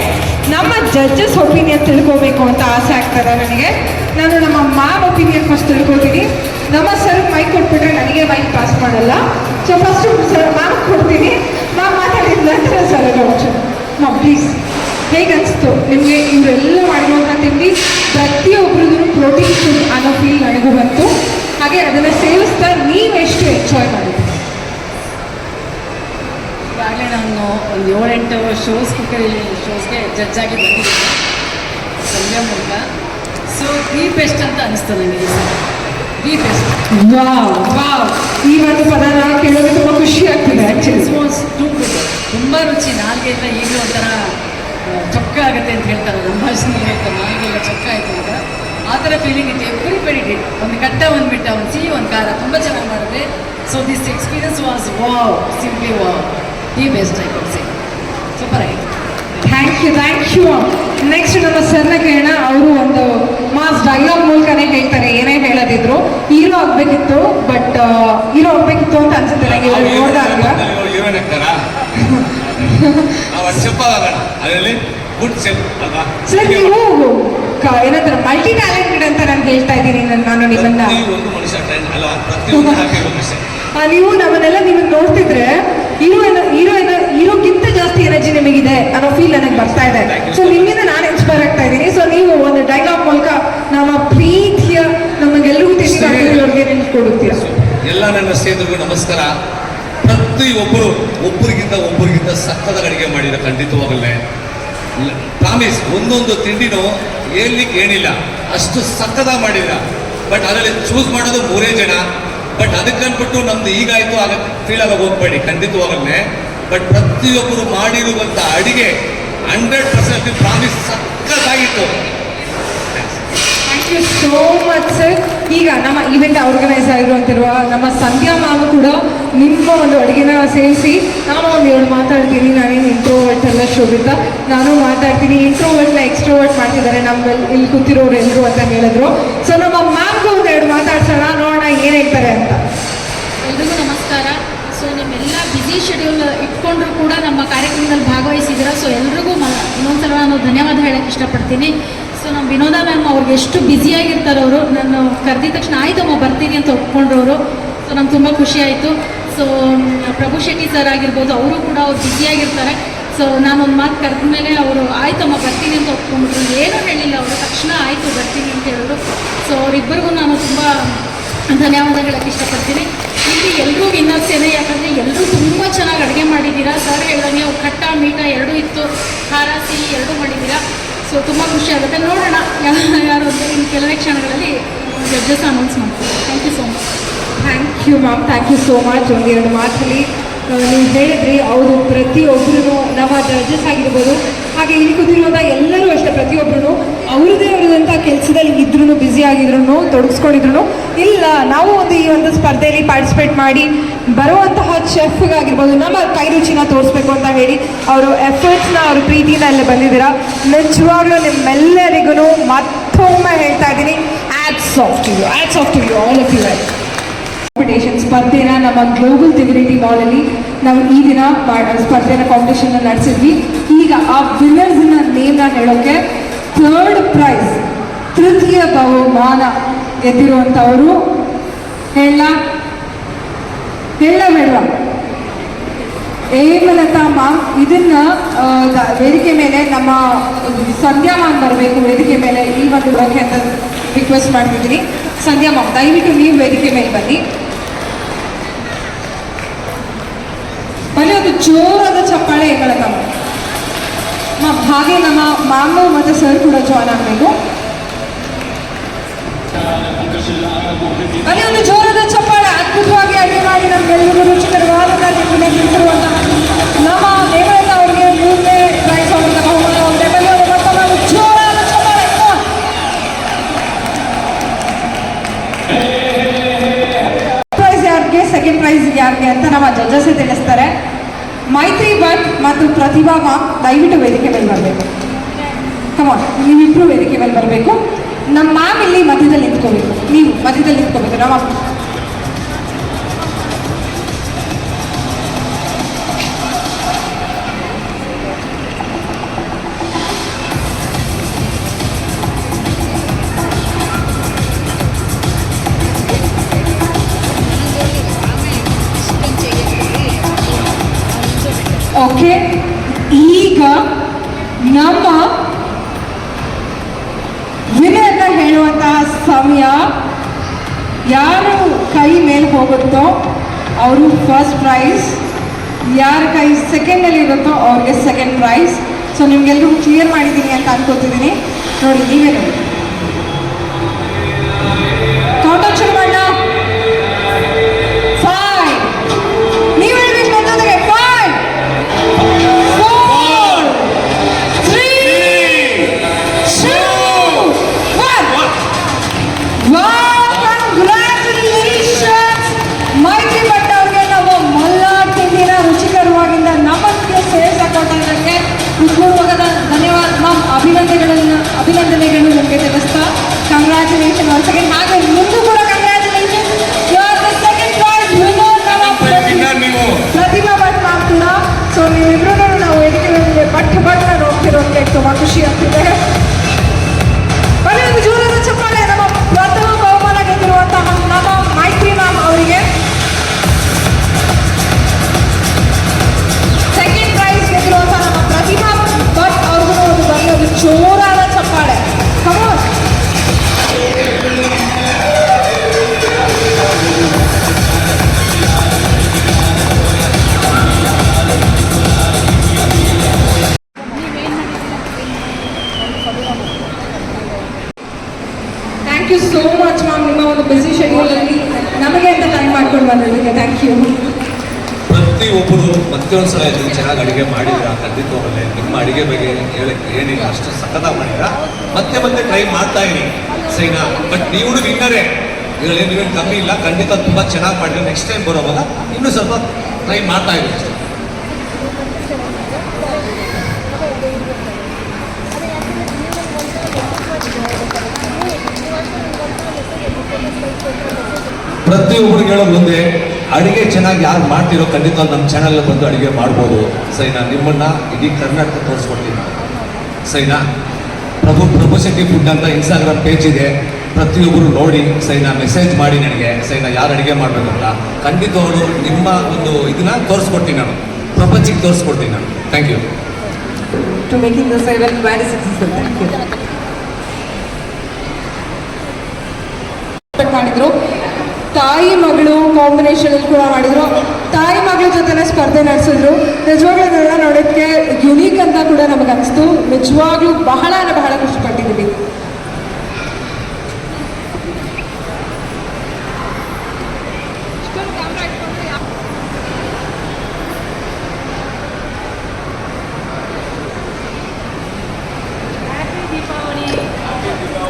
ನಮ್ಮ ಜಡ್ಜಸ್ ಒಪಿನಿಯನ್ ತಿಳ್ಕೋಬೇಕು ಅಂತ ಆಸೆ ಆಗ್ತದೆ ನನಗೆ. ನಾನು ನಮ್ಮ ಮ್ಯಾಮ್ ಒಪಿನಿಯನ್ ಫಸ್ಟ್ ತಿಳ್ಕೊತೀನಿ. ನಮ್ಮ ಸರ್ ಮೈಕ್ ಕೊಟ್ಬಿಟ್ರೆ ನನಗೆ ಮೈಕ್ ಪಾಸ್ ಮಾಡಲ್ಲ. ಸೊ ಫಸ್ಟು ಸರ್ ಮ್ಯಾಮ್ ಕೊಡ್ತೀನಿ. ಮ್ಯಾಮ್ ಮಾತಾಡಿದ ನಂತರ ಸರ್ ಮ್ಯಾಮ್ ಪ್ಲೀಸ್ ಹೇಗನ್ನಿಸ್ತು ನಿಮಗೆ ಇವರೆಲ್ಲ ಮಾಡಿರುವಂಥ ತಿಂಡಿ? ಪ್ರತಿಯೊಬ್ಬರಿಗೂ ಪ್ರೋಟೀನ್ ಫುಡ್ ಅನ್ನೋ ಫೀಲ್ ನನಗೂ ಬಂತು. ಹಾಗೆ ಅದನ್ನು ಸೇವಿಸ್ತಾ ನೀವೆಷ್ಟು ಎಂಜಾಯ್ ಮಾಡಿದ್ರಿ? ಈಗಾಗಲೇ ನಾನು ಒಂದು 7-8 ಶೋಸ್ಗೆ ಜಡ್ಜ್ ಆಗಿ ಬಂದಿದ್ದೀನಿ ಸಂಜೆ ಮೂಲಕ. ಸೊ ದಿ ಬೆಸ್ಟ್ ಅಂತ ಅನಿಸ್ತು ನನಗೆ. The best. ವಾವ್ ಈ ಒಂದು ಪದನ ಕೇಳೋದು ತುಂಬ ಖುಷಿ ಆಗ್ತಿದೆ. ಆ್ಯಕ್ಚುಲಿ ತುಂಬ ರುಚಿ. ನಾಲ್ಗೆಲ್ಲ ಈಗಲೂ ಒಂಥರ ಚೊಕ್ಕ ಆಗುತ್ತೆ ಅಂತ ಹೇಳ್ತಾರೆ, ನಮ್ಮ ಭಾಷೆಯಲ್ಲಿ ಹೇಳ್ತಾರೆ ನಾಲ್ಗೆಲ್ಲ ಚೊಕ್ಕ ಆಯಿತು ಅಂತ. ಆ ಥರ ಫೀಲಿಂಗ್ ಇತ್ತು. Everybody did. ಒಂದು ಕಟ್ಟ ಒಂದು ಮಿಟ್ಟ ಒಂದು ಸಿಹಿ ಒಂದು ಖಾರ ತುಂಬ ಚೆನ್ನಾಗಿ ಮಾಡಿದ್ರೆ. So this experience was wow, simply wow, the best I could say. Super ಆಯಿತು. Thank you. ನೆಕ್ಸ್ಟ್ ನಮ್ಮ ಸರ್ನ ಕೇಳೋಣ. ಅವರು ಒಂದು ಮಾಸ್ ಡೈಲಾಗ್ ಮೂಲಕನೇ ಹೇಳ್ತಾರೆ, ಏನೇ ಹೇಳೋದಿದ್ರು ಹೀರೋ ಆಗಬೇಕಿತ್ತು. ಬಟ್ ಹೀರೋ ಆಗಬೇಕಿತ್ತು ಅಂತ ಅನ್ಸುತ್ತೆ ನನಗೆ ಇವಾಗ ನೋಡಿದಾಗ. ಸರ್ ನೀವು ಏನಂತಾರೆ ಮಲ್ಟಿ ಟ್ಯಾಲೆಂಟೆಡ್ ಅಂತ ನಾನು ಹೇಳ್ತಾ ಇದ್ದೀನಿ. ನಾನು ನಿಮ್ಮನ್ನ ನೀವು ನಮ್ಮನ್ನೆಲ್ಲ ನಿಮಗೆ ನೋಡ್ತಿದ್ರೆ ಹೀರೋಗಿಂತ ಜಾಸ್ತಿ ಎನರ್ಜಿ ನಿಮಗಿದೆ ಅನ್ನೋ ಫೀಲ್ ನನಗೆ ಬರ್ತಾ ಇದೆ. ಸೊ ನಿಮ್ಮಿಂದ ನಾನು ಇನ್ಸ್ಪೈರ್ ಆಗ್ತಾ ಇದ್ದೀನಿ. ಸೊ ನೀವು ಒಂದು ಡೈಲಾಗ್ ಮೂಲಕ ನಮ್ಮ ಪ್ರೀತಿಯ ನಮಗೆಲ್ಲರಿಗೂ ತಿಳಿಸಿದವ್ರಿಗೆ ಕೊಡುತ್ತೀರಾ? ಎಲ್ಲ ನನ್ನ ಸ್ನೇಹಿತರಿಗೂ ನಮಸ್ಕಾರ. ಒಬ್ಬರಿಗಿಂತ ಸಕ್ಕದ ಅಡುಗೆ ಮಾಡಿದ ಖಂಡಿತವಾಗಲೇ ಪ್ರಾಮಿಸ್. ಒಂದೊಂದು ತಿಂಡಿನೂ ಹೇಳ್ಲಿಕ್ಕೆ ಏನಿಲ್ಲ, ಅಷ್ಟು ಸಕ್ಕದ ಮಾಡಿದ. ಬಟ್ ಅದರಲ್ಲಿ ಚೂಸ್ ಮಾಡೋದು 3 ಜನ. ಬಟ್ ಅದಕ್ಕೆ ಅಂದ್ಬಿಟ್ಟು ನಮ್ದು ಈಗಾಯಿತು ಆಗ ಫೀಲ್ ಆಗ ಹೋಗ್ಬೇಡಿ ಖಂಡಿತವಾಗಲೇ. ಬಟ್ ಪ್ರತಿಯೊಬ್ಬರು ಮಾಡಿರುವಂಥ ಅಡಿಗೆ 100% ಪ್ರಾಮಿಸ್ ಸಕ್ಕದಾಗಿತ್ತು. So much sir. ಈಗ ನಮ್ಮ ಇವೆಂಟ್ ಆರ್ಗನೈಸ್ ಆಗಿರುವಂತಿರುವ ನಮ್ಮ ಸಂಧ್ಯಾ ಮ್ಯಾಮ್ ಕೂಡ ನಿಮ್ಮ ಒಂದು ಅಡುಗೆನ ಸೇರಿಸಿ ನಾನು ಒಂದು 2 ಮಾತಾಡ್ತೀನಿ. ನಾನೇನು ಇಂಟ್ರೋವರ್ಟ್ ಎಲ್ಲ ಶೋಭಿತ, ನಾನು ಮಾತಾಡ್ತೀನಿ. ಇಂಟ್ರೋವರ್ಟ್ನ ಎಕ್ಸ್ಟ್ರೋವರ್ಟ್ ಮಾಡ್ತಿದ್ದಾರೆ ನಮ್ಮಲ್ಲಿ ಇಲ್ಲಿ ಕೂತಿರೋರು ಎಲ್ಲರೂ ಅಂತ ಹೇಳಿದ್ರು. ಸೊ ನಮ್ಮ ಮ್ಯಾಮ್ಗೂ ಒಂದು 2 ಮಾತಾಡ್ಸೋಣ, ನೋಡೋಣ ಏನು ಹೇಳ್ತಾರೆ ಅಂತ. ಎಲ್ರಿಗೂ ನಮಸ್ಕಾರ. ಸೊ ನಿಮ್ಮೆಲ್ಲ ಬ್ಯುಸಿ ಶೆಡ್ಯೂಲ್ ಇಟ್ಕೊಂಡ್ರು ಕೂಡ ನಮ್ಮ ಕಾರ್ಯಕ್ರಮದಲ್ಲಿ ಭಾಗವಹಿಸಿದ್ದೀರಾ. ಸೊ ಎಲ್ರಿಗೂ ಇನ್ನೊಂದ್ಸಲ ನಾನು ಧನ್ಯವಾದ ಹೇಳಕ್ಕೆ ಇಷ್ಟಪಡ್ತೀನಿ. ಸೊ ನಮ್ಮ ವಿನೋದ ಮ್ಯಾಮ್ ಅವ್ರಿಗೆ ಎಷ್ಟು ಬ್ಯುಸಿಯಾಗಿರ್ತಾರೆ ಅವರು. ನಾನು ಕರೆದಿದ ತಕ್ಷಣ ಆಯ್ತಮ್ಮ ಬರ್ತೀನಿ ಅಂತ ಒಪ್ಕೊಂಡ್ರವರು. ಸೊ ನಮ್ಗೆ ತುಂಬ ಖುಷಿ ಆಯಿತು. ಸೊ ಪ್ರಭು ಶೆಟ್ಟಿ ಸರ್ ಆಗಿರ್ಬೋದು, ಅವರು ಕೂಡ ಅವ್ರು ಬ್ಯುಸಿಯಾಗಿರ್ತಾರೆ. ಸೊ ನಾನೊಂದು ಮಾತು ಕರೆದ ಮೇಲೆ ಅವರು ಆಯ್ತಮ್ಮ ಬರ್ತೀನಿ ಅಂತ ಒಪ್ಕೊಂಡ್ಬಿಟ್ರು. ಏನೂ ಹೇಳಿಲ್ಲ ಅವರು, ತಕ್ಷಣ ಆಯಿತು ಬರ್ತೀನಿ ಅಂತ ಹೇಳಿದ್ರು. ಸೊ ಅವರಿಬ್ಬರಿಗೂ ನಾನು ತುಂಬ ಧನ್ಯವಾದ ಹೇಳಕ್ಕೆ ಇಷ್ಟಪಡ್ತೀನಿ. ಇಲ್ಲಿ ಎಲ್ಲರೂ ವಿನ್ನರ್ಸೇನೆ, ಯಾಕಂದರೆ ಎಲ್ಲರೂ ತುಂಬ ಚೆನ್ನಾಗಿ ಅಡುಗೆ ಮಾಡಿದ್ದೀರಾ. ಸರ್ ಹೇಳ್ದಂಗೆ ಅವ್ರು ಖಟ್ಟ ಮೀಠ ಎರಡೂ ಇತ್ತು, ಖಾರ ಸಿಹಿ ಎರಡೂ ಮಾಡಿದ್ದೀರಾ. ಸೊ ತುಂಬ ಖುಷಿ ಆಗುತ್ತೆ. ನೋಡೋಣ ಯಾರು ಅಂತ ಇನ್ನು ಕೆಲವೇ ಕ್ಷಣಗಳಲ್ಲಿ ಜಡ್ಜಸ್ ಅನೌನ್ಸ್ ಮಾಡ್ತೀನಿ. Thank you so much. Thank you ma'am, thank you so much. ಒಂದು 2 ಮಾತಲ್ಲಿ ನೀವು ಹೇಳಿದ್ರಿ, ಅವರು ಪ್ರತಿಯೊಬ್ಬರೂ ನಮ್ಮ ಜಡ್ಜಸ್ ಆಗಿರ್ಬೋದು, ಹಾಗೆ ಇಲ್ಲಿ ಕೂತಿರುವಂಥ ಎಲ್ಲರೂ ಅಷ್ಟೇ ಪ್ರತಿಯೊಬ್ಬರು ಅವ್ರದ್ದೇ ಅವ್ರದಂಥ ಕೆಲಸದಲ್ಲಿ ಇದ್ರೂ ಬ್ಯುಸಿ ಆಗಿದ್ರು ತೊಡಗಿಸ್ಕೊಂಡಿದ್ರು ಇಲ್ಲ ನಾವು ಈ ಒಂದು ಸ್ಪರ್ಧೆಯಲ್ಲಿ ಪಾರ್ಟಿಸಿಪೇಟ್ ಮಾಡಿ ಬರುವಂತಹ ಚೆಫ್ಗಾಗಿರ್ಬೋದು ನಮ್ಮ ಕೈ ರುಚಿನ ತೋರಿಸ್ಬೇಕು ಅಂತ ಹೇಳಿ ಅವರು ಎಫರ್ಟ್ಸ್ನ ಅವ್ರ ಪ್ರೀತಿನ ಅಲ್ಲಿ ಬಂದಿದ್ದೀರಾ. ನಿಜವಾಗ್ಲೂ ನಿಮ್ಮೆಲ್ಲರಿಗೂ ಮತ್ತೊಮ್ಮೆ ಹೇಳ್ತಾ ಇದ್ದೀನಿ, hats off to you, hats off to you, all of you. Competition ಸ್ಪರ್ಧೆನ ನಮ್ಮ ಗ್ಲೋಬಲ್ ದಿವಿನಿಟಿ ಮಾಲಲ್ಲಿ ನಾವು ಈ ದಿನ ಸ್ಪರ್ಧೆನ ಕಾಂಪಿಟೇಷನ್ನ ನಡೆಸಿದ್ವಿ. ಈಗ ಆ ವಿನ್ನರ್ಸ್ನ ನೇಮ್ನ ಹೇಳೋಕ್ಕೆ 3rd ಪ್ರೈಸ್ ತೃತೀಯ ಬಹುಮಾನ ಗೆದ್ದಿರುವಂಥವರು ಹೇಳ ಬೇಡವಾ? ಹೇಮಲತಾ ಮ್ಯಾಮ್. ಇದನ್ನ ವೇದಿಕೆ ಮೇಲೆ ನಮ್ಮ ಸಂಧ್ಯಾ ಮ್ಯಾಮ್ ಬರಬೇಕು ವೇದಿಕೆ ಮೇಲೆ ಈ ಒಂದು ಬಗ್ಗೆ ಅಂತ ರಿಕ್ವೆಸ್ಟ್ ಮಾಡ್ತಿದ್ದೀನಿ. ಸಂಧ್ಯಾ ಮ್ಯಾಮ್ ದಯವಿಟ್ಟು ನೀವು ವೇದಿಕೆ ಮೇಲೆ ಬನ್ನಿ. ಒಂದು ಜೋರಾದ ಚಪ್ಪಾಳೆ ಹೇಮಲತಾ ಮ್ಯಾಮ್. ಹಾಗೆ ನಮ್ಮ ಮ್ಯಾಮು ಮತ್ತು ಸರ್ ಕೂಡ ಜಾಯ್ನ್ ಆಗಬೇಕು. ಅಲ್ಲಿ ಒಂದು ಜೋರಾದ ಚಪ್ಪಾಳೆ. ಅದ್ಭುತವಾಗಿ ಅಡುಗೆ ಮಾಡಿ ನಮಗೆಲ್ಲರಿಗೂ ರುಚಿಕರವಾದ ತಿಂತಿರುವಂತಹ ನಮ್ಮ ಹೇಮಲತಾ ಅವರಿಗೆ 3ನೇ ಪ್ರೈಸ್ ಅವರಿಂದ ಬಹುಮಾನ ಹೊಂದಿದೆ. ಬನ್ನಿ ಅವರು ಮತ್ತೊಮ್ಮೆ ಜೋರಾದ ಚಪ್ಪಾಳೆ. ಪ್ರೈಸ್ ಯಾರಿಗೆ, ಸೆಕೆಂಡ್ ಪ್ರೈಸ್ ಯಾರಿಗೆ ಅಂತ ನಮ್ಮ ಜಡ್ಜಸ್ ತಿಳಿಸ್ತಾರೆ. ಮೈತ್ರಿ ಭಟ್ ಮತ್ತು ಪ್ರತಿಭಾ ಮ್ಯಾಮ್ ದಯವಿಟ್ಟು ವೇದಿಕೆ ಮೇಲೆ ಬರಬೇಕು. ಕಮಾನ್, ನೀವಿಬ್ಬರು ವೇದಿಕೆ ಮೇಲೆ ಬರಬೇಕು. ನಮ್ಮ ಮ್ಯಾಮ್ ಇಲ್ಲಿ ಮಧ್ಯದಲ್ಲಿ ನಿಂತ್ಕೋಬೇಕು, ನೀವು ಮಧ್ಯದಲ್ಲಿ ನಿಂತ್ಕೋಬೇಕು. ನಮ್ಮ ಓಕೆ, ಈಗ ನಮ್ಮ ವಿನರ್ನ ಹೇಳುವಂತಹ ಸಮಯ. ಯಾರು ಕೈ ಮೇಲೆ ಹೋಗುತ್ತೋ ಅವರು ಫಸ್ಟ್ ಪ್ರೈಸ್, ಯಾರ ಕೈ ಸೆಕೆಂಡಲ್ಲಿ ಇರುತ್ತೋ ಅವ್ರಿಗೆ ಸೆಕೆಂಡ್ ಪ್ರೈಸ್. ಸೊ ನಿಮ್ಗೆಲ್ಲರೂ ಕ್ಲಿಯರ್ ಮಾಡಿದ್ದೀನಿ ಅಂತ ಅನ್ಕೋತಿದ್ದೀನಿ. ನೋಡಿ, ನೀವೇ ನೋಡಿ. ಕೌಂಟೌನ್ ಶುರು ಮಾಡೋಣ. 5, ನೀವು ಹೇಳ್ಬೇಕು ನನ್ನ ಜೊತೆಗೆ. 5, 4, 3, 2, 1. ಕಂಗ್ರ್ಯಾಚುಲೇಷನ್ಸ್ ಮೈತ್ರಿ ಭಟ್ ಅವ್ರಿಗೆ. ನಾವು ಮಲ್ನಾಡ್ ತಿಂಡಿನ ರುಚಿಕರವಾಗಿಂದ ನಮಗೆ ಸೇರಿಸಕೊಟ್ಟದಕ್ಕೆ ಹೃತ್ಪೂರ್ವಕದ ಧನ್ಯವಾದ ಮ್ಯಾಮ್. ಅಭಿನಂದನೆಗಳು ನಿಮಗೆ ತಿಳಿಸ್ತಾ ಕಂಗ್ರ್ಯಾಚುಲೇಷನ್ ಒನ್ಸ್ ಅಗೇನ್. ಹಾಗೆ ಮುಂದೂ ಕೂಡ congratulation. You are the second prize winner ನಮ್ಮ ಪ್ರತಿಭಾ ಭಟ್ ಮ್ಯಾಮ್ ಕೂಡ. ಸೊ ನೀವಿಬ್ರು ನಾವು ವೇದಿಕೆ ಭಟ್ನ ನೋಡ್ತಿರೋದಕ್ಕೆ ತುಂಬ ಖುಷಿ ಆಗ್ತಿದೆ. ಬರೀ ಒಂದು ಜೋರಾದ ಚಪ್ಪಾಳೆ ನಮ್ಮ ಪ್ರಥಮ ಬಹುಮಾನ ಗೆದ್ದಿರುವಂತಹ ನಮ್ಮ ಮೈತ್ರಿ ಮ್ಯಾಮ್ ಅವರಿಗೆ. ಸೆಕೆಂಡ್ ಪ್ರೈಸ್ ಗೆದ್ದಿರುವಂತಹ ನಮ್ಮ ಪ್ರತಿಭಾ ಭಟ್ ಅವ್ರಿಗೂ ಒಂದು ಬರೀ ಒಂದು ಜೋರಾದ ಚಪ್ಪಾಳೆ. Come on. Thank you so much ma'am. ನಿಮ್ಮ ಒಂದು ಬಿಸಿ ಶೆಡ್ಯೂಲಲ್ಲಿ ನಮಗೆ ಅಂತ ಟೈಮ್ ಮಾಡ್ಕೊಂಡು ಬಂದಿದ್ದಕ್ಕೆ ಥ್ಯಾಂಕ್ ಯು. ಪ್ರತಿಯೊಬ್ಬರು ಮತ್ತೊಂದ್ಸಲ ಇದನ್ನು ಚೆನ್ನಾಗಿ ಅಡುಗೆ ಮಾಡಿದ್ರ ಖಂಡಿತವಾಗಲೇ ನಿಮ್ಮ ಅಡುಗೆ ಬಗ್ಗೆ ಹೇಳಕ್ಕೆ ಏನಿಲ್ಲ, ಅಷ್ಟು ಸಖತ್ತಾಗಿ ಮಾಡಿದ್ರ. ಮತ್ತೆ ಮತ್ತೆ ಟ್ರೈ ಮಾಡ್ತಾ ಇರಿ ಸೈನಾ. ಬಟ್ ನೀವು ವಿನ್ನರೇ, ಇದರಲ್ಲಿ ನೀವೇನು ಕಮ್ಮಿ ಇಲ್ಲ, ಖಂಡಿತ ತುಂಬ ಚೆನ್ನಾಗಿ ಮಾಡಿದ್ರೆ ನೆಕ್ಸ್ಟ್ ಟೈಮ್ ಬರೋವಾಗ ಇನ್ನೂ ಸ್ವಲ್ಪ ಟ್ರೈ ಮಾಡ್ತಾ ಇರಿ ಅಷ್ಟೇ. ಪ್ರತಿಯೊಬ್ಬರಿಗೆ ಹೇಳೋ ಮುಂದೆ ಅಡುಗೆ ಚೆನ್ನಾಗಿ ಯಾರು ಮಾಡ್ತಿರೋ ಖಂಡಿತ ನಮ್ಮ ಚಾನಲ್ ಬಂದು ಅಡುಗೆ ಮಾಡ್ಬೋದು ಸೈನಾ. ನಿಮ್ಮನ್ನ ಇಡೀ ಕರ್ನಾಟಕ ತೋರಿಸ್ಕೊಡ್ತೀನಿ ನಾನು ಸೈನಾ. ಪ್ರಭು ಶೆಟ್ಟಿ ಫುಡ್ ಅಂತ ಇನ್ಸ್ಟಾಗ್ರಾಮ್ ಪೇಜ್ ಇದೆ, ಪ್ರತಿಯೊಬ್ಬರು ನೋಡಿ ಸೈನಾ, ಮೆಸೇಜ್ ಮಾಡಿ ನನಗೆ ಸೈನಾ ಯಾರು ಅಡುಗೆ ಮಾಡಬೇಕಂತ. ಖಂಡಿತವಾಗ್ಲು ನಿಮ್ಮ ಒಂದು ಇದನ್ನ ತೋರಿಸ್ಕೊಡ್ತೀನಿ ನಾನು, ಪ್ರಪಂಚಕ್ಕೆ ತೋರಿಸ್ಕೊಡ್ತೀನಿ ನಾನು. Thank you to making this event very successful. Thank you. ಮಾಡಿದ್ರು ತಾಯಿ ಮಗಳು ಕಾಂಬಿನೇಷನ್ ಕೂಡ ಮಾಡಿದ್ರು. ತಾಯಿ ಮಗಳ ಜೊತೆನೆ ಸ್ಪರ್ಧೆ ನಡೆಸಿದ್ರು. ನಿಜವಾಗ್ಲೂ ಇದೆಲ್ಲ ನೋಡೋಕ್ಕೆ ಯುನೀಕ್ ಅಂತ ಕೂಡ ನಮಗೆ ಅನಿಸ್ತು. ನಿಜವಾಗ್ಲೂ ಬಹಳ ಖುಷಿ ಪಟ್ಟಿದ್ದೀವಿ.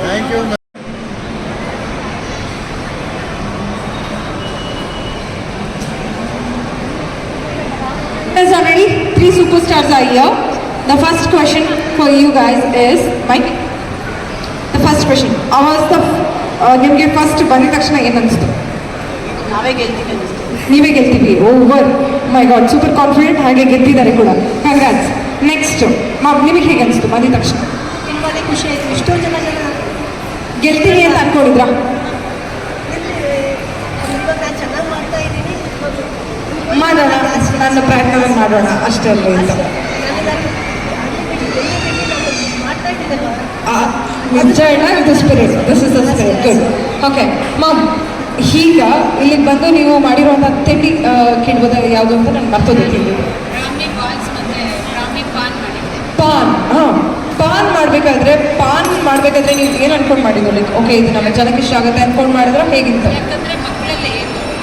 Thank you. Already 3 superstars are here. The first question for you guys is Mike. The first question. ನಿಮಗೆ ಫಸ್ಟ್ ಬಂದ ತಕ್ಷಣ ಏನು ಅನಿಸ್ತು? ನೀವೇ ಗೆಲ್ತೀವಿ. Oh my god, super confident, ಹಾಗೆ ಗೆದ್ದಿದ್ದಾರೆ ಕೂಡ. ಕಂಗ್ರಾಟ್ಸ್. ನೆಕ್ಸ್ಟ್ ನಿಮಗೆ ಹೇಗೆ ಅನಿಸ್ತು ಬಂದ ತಕ್ಷಣ? ತುಂಬಾನೇ ಖುಷಿ ಆಯ್ತು. ಎಷ್ಟೋ ಜನ ಗೆಲ್ತೀವಿ ಅಂತ ಅನ್ಕೊಂಡಿದ್ರಾ? ಚೆನ್ನಾಗಿ ಮಾಡ್ತಾ ಇದ್ದೀನಿ, ಮಾಡೋಣ, ನನ್ನ ಪ್ರಯತ್ನವನ್ನು ಮಾಡೋಣ ಅಷ್ಟೇ ಅಲ್ವೇ ಅಂತ. Enjoyed with spirit. This is the spirit. Good. Okay ma'am, ಈಗ ಇಲ್ಲಿಗೆ ಬಂದು ನೀವು ಮಾಡಿರುವಂಥ ತಿಂಡಿ ಕೇಳ್ಬೋದಾಗ ಯಾವುದು ಅಂತ ನಾನು ಮರ್ತೋದಿದ್ದೀನಿ. ಪಾನ್. ಪಾನ್ ಮಾಡಬೇಕಾದ್ರೆ ನೀವು ಏನು ಅನ್ಕೊಂಡು ಮಾಡಿದ್ರು? ಲೈಕ್ ಓಕೆ ಇದು ನಮ್ಮ ಜನಕ್ಕೆ ಇಷ್ಟ ಆಗುತ್ತೆ ಅನ್ಕೊಂಡು ಮಾಡಿದ್ರೆ ಹೇಗಿತ್ತು? ಯಾಕಂದ್ರೆ ಮಕ್ಕಳಲ್ಲಿ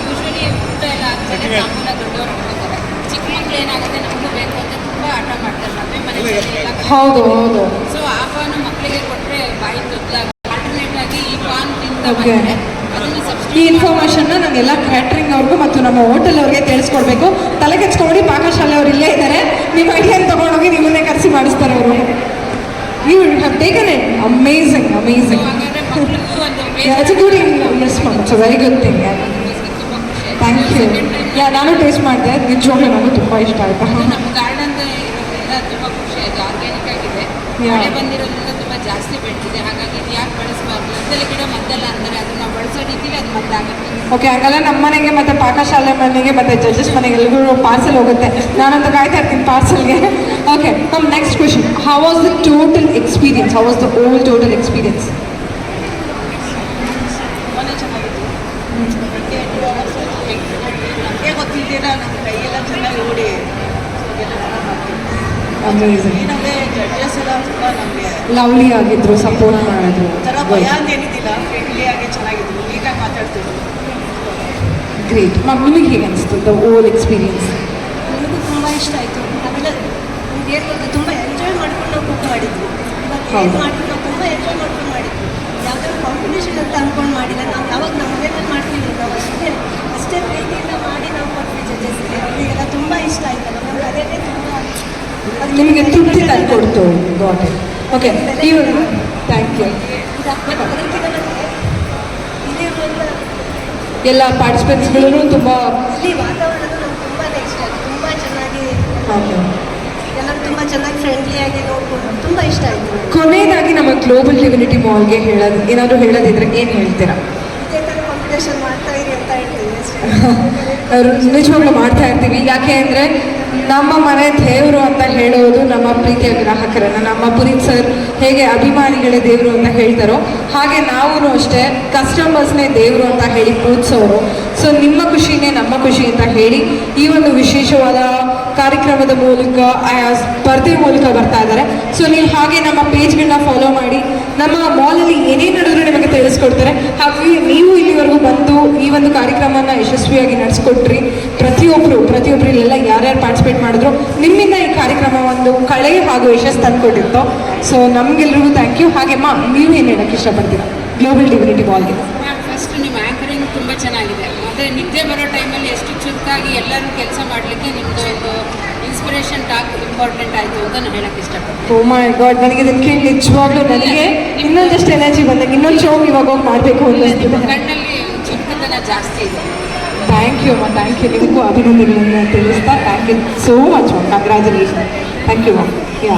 ಯೂಶ್ವಲಿ ಊಟ ಎಲ್ಲ ಆಗ್ತದೆ, ಮಾಮೂಲ ದೊಡ್ಡವರು ಹೋಗ್ತಾರೆ. ಚಿಕ್ಕ ಮಕ್ಳು ಏನಾಗುತ್ತೆ ನಮಗೂ ಬೇಕು ಅಂತ ತುಂಬ ಆಟ ಮಾಡ್ತಾರೆ. ಮದುವೆ ಹೌದು. ಸೊ ಆ ಪಾನು ಮಕ್ಕಳಿಗೆ ಕೊಟ್ಟರೆ ಬಾಯಿ ತೊದ್ಲಾಗ ಆಲ್ಟರ್ನೇಟ್ ಆಗಿ ಈ ಪಾನ್ ತಿಂತ ಓಕೆ. ಅದನ್ನು ಈ ಇನ್ಫಾರ್ಮೇಷನ್ನ ನಾನು ಎಲ್ಲ ಕ್ಯಾಟ್ರಿಂಗ್ ಅವ್ರಿಗೂ ಮತ್ತು ನಮ್ಮ ಹೋಟೆಲ್ ಅವ್ರಿಗೆ ತಿಳಿಸ್ಕೊಡ್ಬೇಕು. ತಲೆ ಕೆಚ್ಕೊಂಡು ಪಾಕಶಾಲೆ ಅವ್ರು ಇಲ್ಲೇ ಇದ್ದಾರೆ. ನಿಮ್ಮ ಐಡಿಯಾನ ತೊಗೊಂಡೋಗಿ ನಿಮ್ಮನ್ನೇ ಕರೆಸಿ ಮಾಡಿಸ್ತಾರೆ ಅವರು. You have taken it. Amazing. Miss ಮಾಡಿ. Very good thing. Thank you. ನಾನು ಟೇಸ್ಟ್ ಮಾಡಿದೆ, ನಿಜವಾಗ್ಲೂ ನನಗೂ ತುಂಬ ಇಷ್ಟ ಆಯಿತು. ನಮ್ಮ ಗಾರ್ಡನ್ ಇರೋದ್ರಿಂದ ತುಂಬ ಖುಷಿ ಆಯಿತು. ಆರ್ಗ್ಯಾನಿಕ್ ಆಗಿದೆ, ಮಳೆ ಬಂದಿರೋದ್ರಿಂದ ತುಂಬ ಜಾಸ್ತಿ ಬೆಳೆದಿದೆ. ಹಾಗಾಗಿ ಇದು ಯಾಕೆ ಬಳಸಬಾರ್ದು? ಮದ್ದೆಲ್ಲ ಗಿಡ ಮದ್ದೆಲ್ಲ ಅಂತಾರೆ, ಅದನ್ನ ನಾವು ಬಳಸೋದಿದ್ದೀವಿ, ಅದು ಮದ್ದಾಗುತ್ತೆ. ಓಕೆ, ಹಂಗಲ್ಲ ನಮ್ಮ ಮನೆಗೆ ಮತ್ತು ಪಾಕಶಾಲೆ ಮನೆಗೆ ಮತ್ತು ಜಡ್ಜಸ್ ಮನೆಗೆ ಎಲ್ರಿಗೂ ಪಾರ್ಸೆಲ್ ಹೋಗುತ್ತೆ. ನಾನಂತ ಕಾಯ್ತಾ ಇರ್ತೀನಿ ಪಾರ್ಸೆಲ್ಗೆ. ಓಕೆ, ನಮ್ಮ next question. How was the total experience? How was the all total experience? ತುಂಬಾ ಚೆನ್ನಾಗಿತ್ತು. ನಮಗೆ ಗೊತ್ತಿದ್ದೀರಾ, ನಮ್ಮ ಕೈಯೆಲ್ಲ ಚೆನ್ನಾಗಿ ಓಡಿ ನಮಗೆ ಜಡ್ಜಸ್ ಎಲ್ಲ ತುಂಬ ನಮಗೆ ಲವ್ಲಿ ಆಗಿದ್ರು, ಸಪೋರ್ಟ್ ಮಾಡಿದ್ರು. ಥರ ಭಯ ಅಂತ ಏನಿದ್ದಿಲ್ಲ, ಫ್ರೆಂಡ್ಲಿ ಆಗಿ ಚೆನ್ನಾಗಿದ್ರು, ನೀಟಾಗಿ ಮಾತಾಡ್ತಿದ್ರು. ಗ್ರೇಟ್. ನಿಮಗೆ ಹೇಗೆ ಅನಿಸ್ತು ದ ಓಲ್ ಎಕ್ಸ್ಪೀರಿಯನ್ಸ್? ನನಗೂ ತುಂಬ ಇಷ್ಟ ಆಯಿತು. ಆಮೇಲೆ ನಿಮ್ಗೆ ಏನು ತುಂಬ ಎಂಜಾಯ್ ಮಾಡ್ಕೊಂಡು ನಾವು ಕುಕ್ ಮಾಡಿದ್ವಿ. ಏನು ಮಾಡ್ಕೊಂಡು ನಾವು ತುಂಬ ಎಂಜಾಯ್ ಮಾಡ್ಕೊಂಡು ಮಾಡಿದ್ವಿ. ಯಾವುದಾದ್ರು ಕಾಂಪಿಟೇಷನ್ ಅಂತ ಅಂದ್ಕೊಂಡು ಮಾಡಿಲ್ಲ. ನಾವು ಯಾವಾಗ ನಮ್ಮ ಮನೆಯಲ್ಲಿ ಮಾಡ್ತೀವಿ, ನಾವು ಅಷ್ಟೇ ಪ್ರೀತಿಯಿಂದ ಮಾಡಿ ನಾವು ಕೊಟ್ವಿ ಜಡ್ಜಸ್ಗೆ. ಅವರಿಗೆಲ್ಲ ತುಂಬ ಇಷ್ಟ ಆಯ್ತಲ್ಲ, ನಮ್ಗೆ ಅದೇ ತುಂಬ ನಿಮಗೆ ತೃಪ್ತಿ ತಂದುಕೊಡ್ತು. Got it. ಓಕೆ, ಇವರು ಥ್ಯಾಂಕ್ ಯು. ಎಲ್ಲ ಪಾರ್ಟಿಸಿಪೆಂಟ್ಸ್ಗಳೂ ತುಂಬ ಇಲ್ಲಿ ವಾತಾವರಣ ನಮ್ಗೆ ತುಂಬಾ ಇಷ್ಟ ಆಯಿತು. ತುಂಬ ಚೆನ್ನಾಗಿ ಓಕೆ. ಎಲ್ಲರೂ ತುಂಬ ಚೆನ್ನಾಗಿ ಫ್ರೆಂಡ್ಲಿಯಾಗಿ ನೋಡ್ಕೊಂಡು ತುಂಬ ಇಷ್ಟ ಆಯಿತು. ಕೊನೆಯದಾಗಿ ನಮ್ಮ ಗ್ಲೋಬಲ್ ಡಿವಿನಿಟಿ ಮಾಲ್ಗೆ ಏನಾದರೂ ಹೇಳೋದಿದ್ರೆ ಏನು ಹೇಳ್ತೀರಾ? ಇದೇ ಥರ ಕಾಂಪಿಟೇಷನ್ ಮಾಡ್ತಾ ಇರಿ ಅಂತ ಹೇಳ್ತೀವಿ ಅಷ್ಟೇ. ನಿಜವಾಗ್ಲೂ ಮಾಡ್ತಾ ಇರ್ತೀವಿ. ಯಾಕೆ ಅಂದರೆ ನಮ್ಮ ಮನೆ ದೇವರು ಅಂತ ಹೇಳೋದು ನಮ್ಮ ಪ್ರೀತಿಯ ಗ್ರಾಹಕರನ್ನು. ನಮ್ಮ ಪುನೀತ್ ಸರ್ ಹೇಗೆ ಅಭಿಮಾನಿಗಳೇ ದೇವರು ಅಂತ ಹೇಳ್ತಾರೋ ಹಾಗೆ ನಾವು ಅಷ್ಟೇ ಕಸ್ಟಮರ್ಸ್ನೇ ದೇವರು ಅಂತ ಹೇಳಿ ಪೂಜಿಸೋರು. ಸೊ ನಿಮ್ಮ ಖುಷಿನೇ ನಮ್ಮ ಖುಷಿ ಅಂತ ಹೇಳಿ ಈ ಒಂದು ವಿಶೇಷವಾದ ಕಾರ್ಯಕ್ರಮದ ಮೂಲಕ ಸ್ಪರ್ಧೆ ಮೂಲಕ ಬರ್ತಾ ಇದ್ದಾರೆ. ಸೊ ನೀವು ಹಾಗೆ ನಮ್ಮ ಪೇಜ್ಗಳನ್ನ ಫಾಲೋ ಮಾಡಿ ನಮ್ಮ ಮಾಲಲ್ಲಿ ಏನೇನು ನಡೆದ್ರು ನಿಮಗೆ ತಿಳಿಸ್ಕೊಡ್ತಾರೆ. ಹಾಗೆ ನೀವು ಇಲ್ಲಿ ಇಲ್ಲಿವರೆಗೂ ಬಂದು ಈ ಒಂದು ಕಾರ್ಯಕ್ರಮನ ಯಶಸ್ವಿಯಾಗಿ ನಡೆಸ್ಕೊಟ್ರಿ. ಪ್ರತಿಯೊಬ್ಬರು ಇಲ್ಲೆಲ್ಲ ಯಾರ್ಯಾರು ಪಾರ್ಟಿಸಿಪೇಟ್ ಮಾಡಿದ್ರು ನಿಮ್ಮಿಂದ ಈ ಕಾರ್ಯಕ್ರಮ ಒಂದು ಕಳೆ ಹಾಗೂ ಯಶಸ್ಸು ತಂದುಕೊಟ್ಟಿತ್ತು. ಸೊ ನಮ್ಗೆಲ್ರಿಗೂ ಥ್ಯಾಂಕ್ ಯು. ಹಾಗೆ ನೀವು ಏನು ಹೇಳಕ್ಕೆ ಇಷ್ಟಪಡ್ತೀರಾ ಗ್ಲೋಬಲ್ ಡಿವಿನಿಟಿ ಬಾಲ್ಗೆ? ಫಸ್ಟ್ ನಿಮ್ಮ ಆ್ಯಂಕರಿಂಗ್ ತುಂಬ ಚೆನ್ನಾಗಿದೆ. ಮತ್ತು ನಿದ್ದೆ ಬರೋ ಟೈಮಲ್ಲಿ ಎಷ್ಟು ಚುರುಕಾಗಿ ಎಲ್ಲರೂ ಕೆಲಸ ಮಾಡಲಿಕ್ಕೆ ನಿಮ್ಮದು ಒಂದು ಇನ್ಸ್ಪಿರೇಷನ್ ಟಾಕ್ ಇಂಪಾರ್ಟೆಂಟ್ ಆಯಿತು ಅಂತ ನಾನು ಹೇಳಕ್ಕೆ ಇಷ್ಟಪಡ್ತೀನಿ. ಓ ಮೈ ಗಾಡ್, ನನಗೆ ಇದನ್ನು ಕೇಳಿ ನಿಜವಾಗ್ಲೂ ನನಗೆ ಇನ್ನೊಂದಷ್ಟು ಎನರ್ಜಿ ಬಂದಾಗ ಇನ್ನೊಂದು ಶೋ ಇವಾಗ ಹೋಗಿ ಮಾಡಬೇಕು ಅನ್ನಿಸ್ತಿದೆ. ಕಣ್ಣಲ್ಲಿ ಚುರುಕುತನ ಜಾಸ್ತಿ ಇದೆ. ಥ್ಯಾಂಕ್ ಯು ಅಮ್ಮ, ಥ್ಯಾಂಕ್ ಯು. ನಿಮಗೂ ಅಭಿನಂದನೆಗಳನ್ನು ತಿಳಿಸ್ತಾ thank you so much ma'am. Congratulation. Thank you ma'am. Yeah